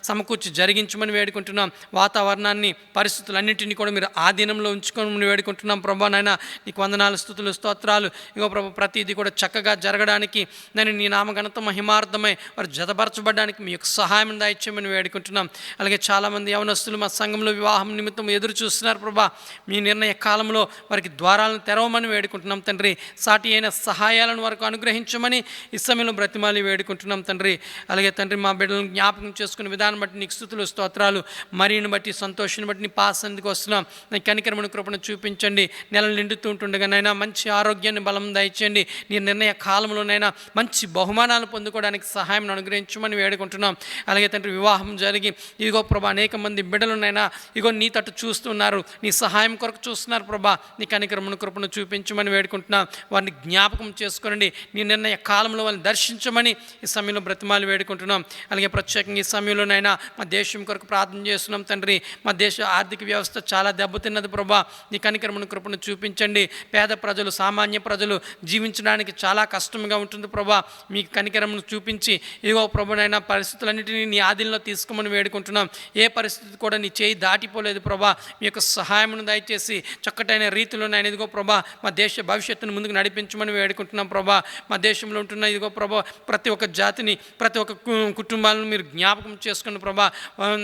సమకూర్చి జరిగించమని వేడుకుంటున్నాం. వాతావరణాన్ని, పరిస్థితులన్నింటినీ కూడా మీరు ఆధీనంలో ఉంచుకోమని వేడుకుంటున్నాం ప్రభా నాయన. నీకు వందనాలు, స్తుతులు, స్తోత్రాలు. ఇగో ప్రభా, ప్రతిదీ కూడా చక్కగా జరగడానికి నేను నీ నామఘనత మహిమార్థమై వారు జతపరచబడడానికి మీ యొక్క సహాయం దయచేయమని వేడుకుంటున్నాం. అలాగే చాలామంది యవనస్తులు మా సంఘంలో వివాహం నిమిత్తం ఎదురు చూస్తున్నారు ప్రభా. మీ నిర్ణయ కాలంలో వారికి ద్వారాలను తెరవమని వేడుకుంటున్నాం తండ్రి. సాటి అయిన సహాయాలను వారికి అనుగ్రహించమని ఈ సమయంలో బ్రతిమాలి వేడుకుంటున్నాం తండ్రి. అలాగే తండ్రి, మా బిడ్డలను జ్ఞాపకం చేసుకునే విధానం బట్టి నీకు స్తుతులు, స్తోత్రాలు. మరీని బట్టి, సంతోషాన్ని బట్టి నీ పాసందుకు వస్తున్నాం. నీ కనికరమును, కృపను చూపించండి. నెలలు నిండుతూ ఉంటుండగానైనా మంచి ఆరోగ్యాన్ని, బలం దయచేయండి. నీ నిర్ణయ కాలంలోనైనా మంచి బహుమానాలు పొందుకోవడానికి సహాయం అనుగ్రహించమని వేడుకుంటున్నాం. అలాగే తండ్రి, వివాహం జరిగి ఇదిగో ప్రభా అనేక మంది బిడ్డలునైనా ఇగో నీ తట్టు చూస్తున్నారు. నీ సహాయం కొరకు కొరకు చూస్తున్నారు ప్రభా, నీ కనికరమును కృపను చూపించమని వేడుకుంటున్నాం. వారిని జ్ఞాపకం చేసుకోనండి, నీ నిర్ణయ కాలంలో వాళ్ళని దర్శించమని ఈ సమయంలో బ్రతిమాలు వేడుకుంటున్నాం. అలాగే ప్రత్యేకంగా ఈ సమయంలోనైనా మా దేశం కొరకు ప్రార్థన చేస్తున్నాం తండ్రి. మా దేశ ఆర్థిక వ్యవస్థ చాలా దెబ్బతిన్నది ప్రభా, నీ కనికరమును కృపను చూపించండి. పేద ప్రజలు, సామాన్య ప్రజలు జీవించడానికి చాలా కష్టంగా ఉంటుంది ప్రభా, మీ కనికరమును చూపించి ఇదిగో ప్రభునైనా పరిస్థితులన్నింటినీ నీ ఆధీనంలో తీసుకోమని వేడుకుంటున్నాం. ఏ పరిస్థితి కూడా నీ చేయి దాటిపోలేదు ప్రభా, మీ యొక్క సహాయమును దయచేసి చక్కటైన రీతిలో నేను ఇదిగో ప్రభా మా దేశ భవిష్యత్తును ముందుకు నడిపించమని వేడుకుంటున్నాం ప్రభా. మా దేశంలో ఉంటున్న ఇదిగో ప్రభా ప్రతి ఒక్క జాతిని, ప్రతి ఒక్క కుటుంబాలను మీరు జ్ఞాపకం చేసుకుని ప్రభా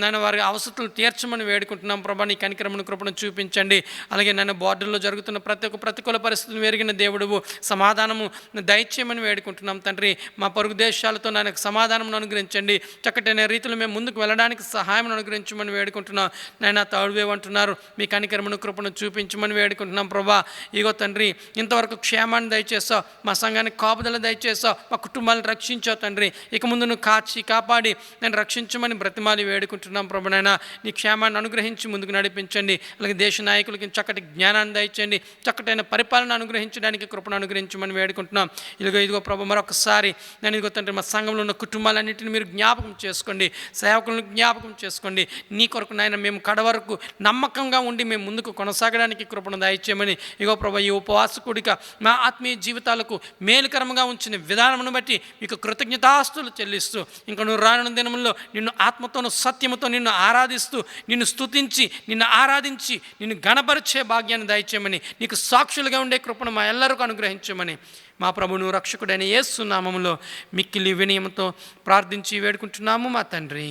నేను వారి అవసరాలు తీర్చమని వేడుకుంటున్నాం ప్రభా. నీ కనికరమును కృపను చూపించండి. అలాగే నేను బోర్డర్లో జరుగుతున్న ప్రతి ఒక్క ప్రతికూల పరిస్థితులు ఎరిగిన దేవుడువు, సమాధానము దయచేయమని వేడుకుంటున్నాం తండ్రి. మా పొరుగు దేశాలతో నాకు సమాధానం అనుగ్రహించండి. చక్కటైన రీతిలో మేము ముందుకు వెళ్ళడానికి సహాయం అనుగ్రహించమని వేడుకుంటున్నాం. నాయన తాడువేమంటున్నారు, మీ కనికరమును కృపను చూపించమని వేడుకుంటున్నాం ప్రభా. ఇగో తండ్రి, ఇంతవరకు క్షేమాన్ని దయచేసావు, మా సంఘానికి కాపుదల దయచేసావు, మా కుటుంబాలను రక్షించావు తండ్రి. ఇక ముందు నువ్వు కాపాడి నేను రక్షించమని బ్రతిమాలి వేడుకుంటున్నాం ప్రభు. నాయన నీ క్షేమాన్ని అనుగ్రహించి ముందుకు నడిపించండి. అలాగే దేశ నాయకులకి చక్కటి జ్ఞానాన్ని దయచేయండి, చక్కటైన పరిపాలన అనుగ్రహించడానికి కృపను అనుగ్రహించమని వేడుకుంటున్నాం. ఇదిగో ప్రభు మరొకసారి నేను ఇదిగో తండ్రి మా సంఘంలో ఉన్న కుటుంబాలన్నింటినీ మీరు జ్ఞాపకం చేసుకోండి, సేవకులను జ్ఞాపకం చేసుకోండి. నీ కొరకు నాయన మేము కడవరకు నమ్మకంగా ఉండి మేము ముందుకు కొనసాగడానికి కృపను దయచేయమని ఇగో ప్రభు ఈ ఉపవాస కూడిక మా ఆత్మీయ జీవితాలకు మేలుకరంగా ఉంచిన విధానమును బట్టి మీకు కృతజ్ఞతాస్తులు చెల్లిస్తూ ఇంకా నువ్వు రానున్న దినముల్లో నిన్ను ఆత్మతోను సత్యముతో నిన్ను ఆరాధిస్తూ, నిన్ను స్తుతించి, నిన్ను ఆరాధించి, నిన్ను గణపరిచే భాగ్యాన్ని దయచేయమని, నీకు సాక్షులుగా ఉండే కృపను మా ఎల్లరికూ అనుగ్రహించమని మా ప్రభువును రక్షకుడైన యేసు నామములో మిక్కిలి వినయంతో ప్రార్థించి వేడుకుంటున్నాము మా తండ్రి.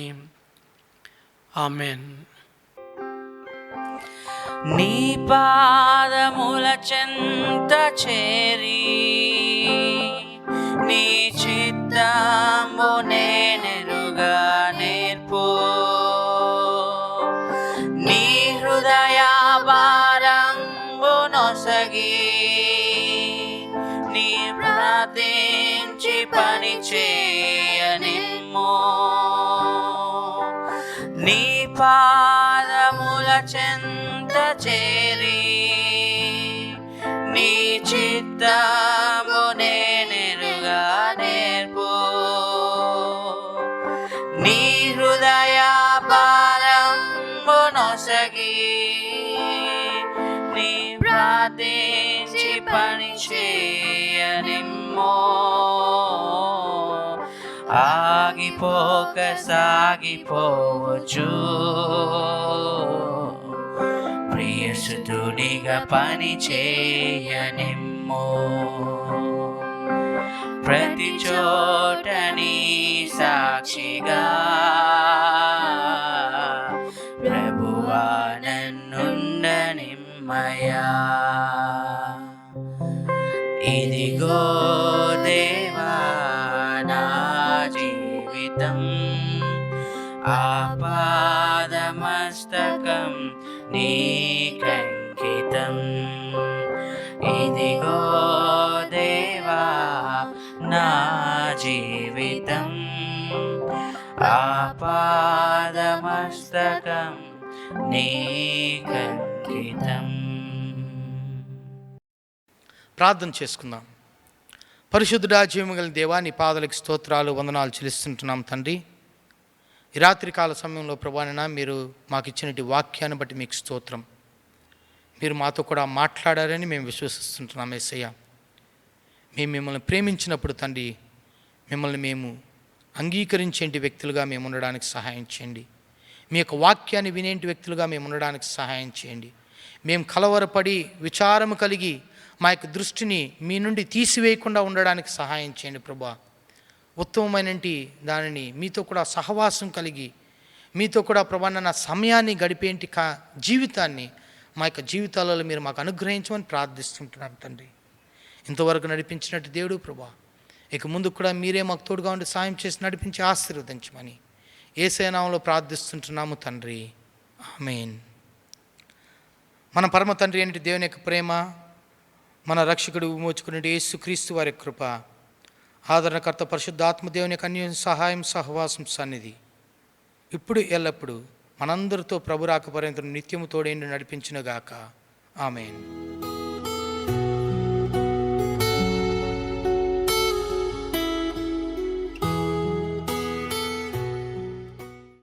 ఆమెన్. నీ పాదముల చెంత చేరి నీ చిత్తము నేనెరుగా నేర్పు, నీ హృదయ భారంబు నొసగి నీ ప్రార్థించి పని చేయనిమ్ము. నీ పాదముల చెంత చేరి నీ చిత్తము నేనెరుగా నేర్పు, నీ హృదయ భారంబు నొసగి నీ ప్రార్థించి పని చేయనిమ్ము. ఆగిపోక సాగిపోవచ్చు, ప్రియసుతునిగా పని చేయనిమ్ము. ప్రతి చోట నీ సాక్షిగా ప్రభువా నన్నుండనిమ్మయా. ఇదిగో దేవా నా జీవితం, ఆపాదమస్తకం నీకంకితం. ఇదిగో దేవా నా జీవితం, ఆపాదమస్తకం నీకంకితం. ప్రార్థన చేసుకుందాం. పరిశుద్ధుడా, జీవము గల దేవా, నీ పాదాలకు స్తోత్రాలు, వందనాలు చెల్లిస్తుంటున్నాం తండ్రి. ఈ రాత్రికాల సమయంలో ప్రభువైనా మీరు మాకు ఇచ్చినటువంటి వాక్యాన్ని బట్టి మీకు స్తోత్రం. మీరు మాతో కూడా మాట్లాడారని మేము విశ్వసిస్తుంటున్నాం యేసయ్య. మేము మిమ్మల్ని ప్రేమించినప్పుడు తండ్రి, మిమ్మల్ని మేము అంగీకరించేంటి వ్యక్తులుగా మేము ఉండడానికి సహాయం చేయండి. మీ యొక్క వాక్యాన్ని వినేంటి వ్యక్తులుగా మేము ఉండడానికి సహాయం చేయండి. మేము కలవరపడి విచారము కలిగి మా యొక్క దృష్టిని మీ నుండి తీసివేయకుండా ఉండడానికి సహాయం చేయండి ప్రభువా. ఉత్తమమైనటి దానిని మీతో కూడా సహవాసం కలిగి మీతో కూడా ప్రభువా నా సమయాన్ని గడిపేంటి జీవితాన్ని మా యొక్క జీవితాలలో మీరు మాకు అనుగ్రహించమని ప్రార్థిస్తుంటున్నాను తండ్రి. ఇంతవరకు నడిపించినట్టు దేవుడు ప్రభువా, ఇక ముందు కూడా మీరే మాకు తోడుగా ఉండి సాయం చేసి నడిపించి ఆశీర్వదించమని యేసయ్య నామములో ప్రార్థిస్తుంటున్నాము తండ్రి. ఆమేన్. మన పరమ తండ్రి అయిన దేవుని యొక్క ప్రేమ, మన రక్షకుడు విమోచకుడు యేసుక్రీస్తు వారి కృప, ఆదరణకర్త పరిశుద్ధాత్మ దేవుని యొక్క అన్యోన్య సహాయం, సహవాసం, సన్నిధి ఇప్పుడు ఎల్లప్పుడు మనందరితో ప్రభు రాక పర్యంతం నిత్యము తోడేండు నడిపించునుగాక. ఆమేన్.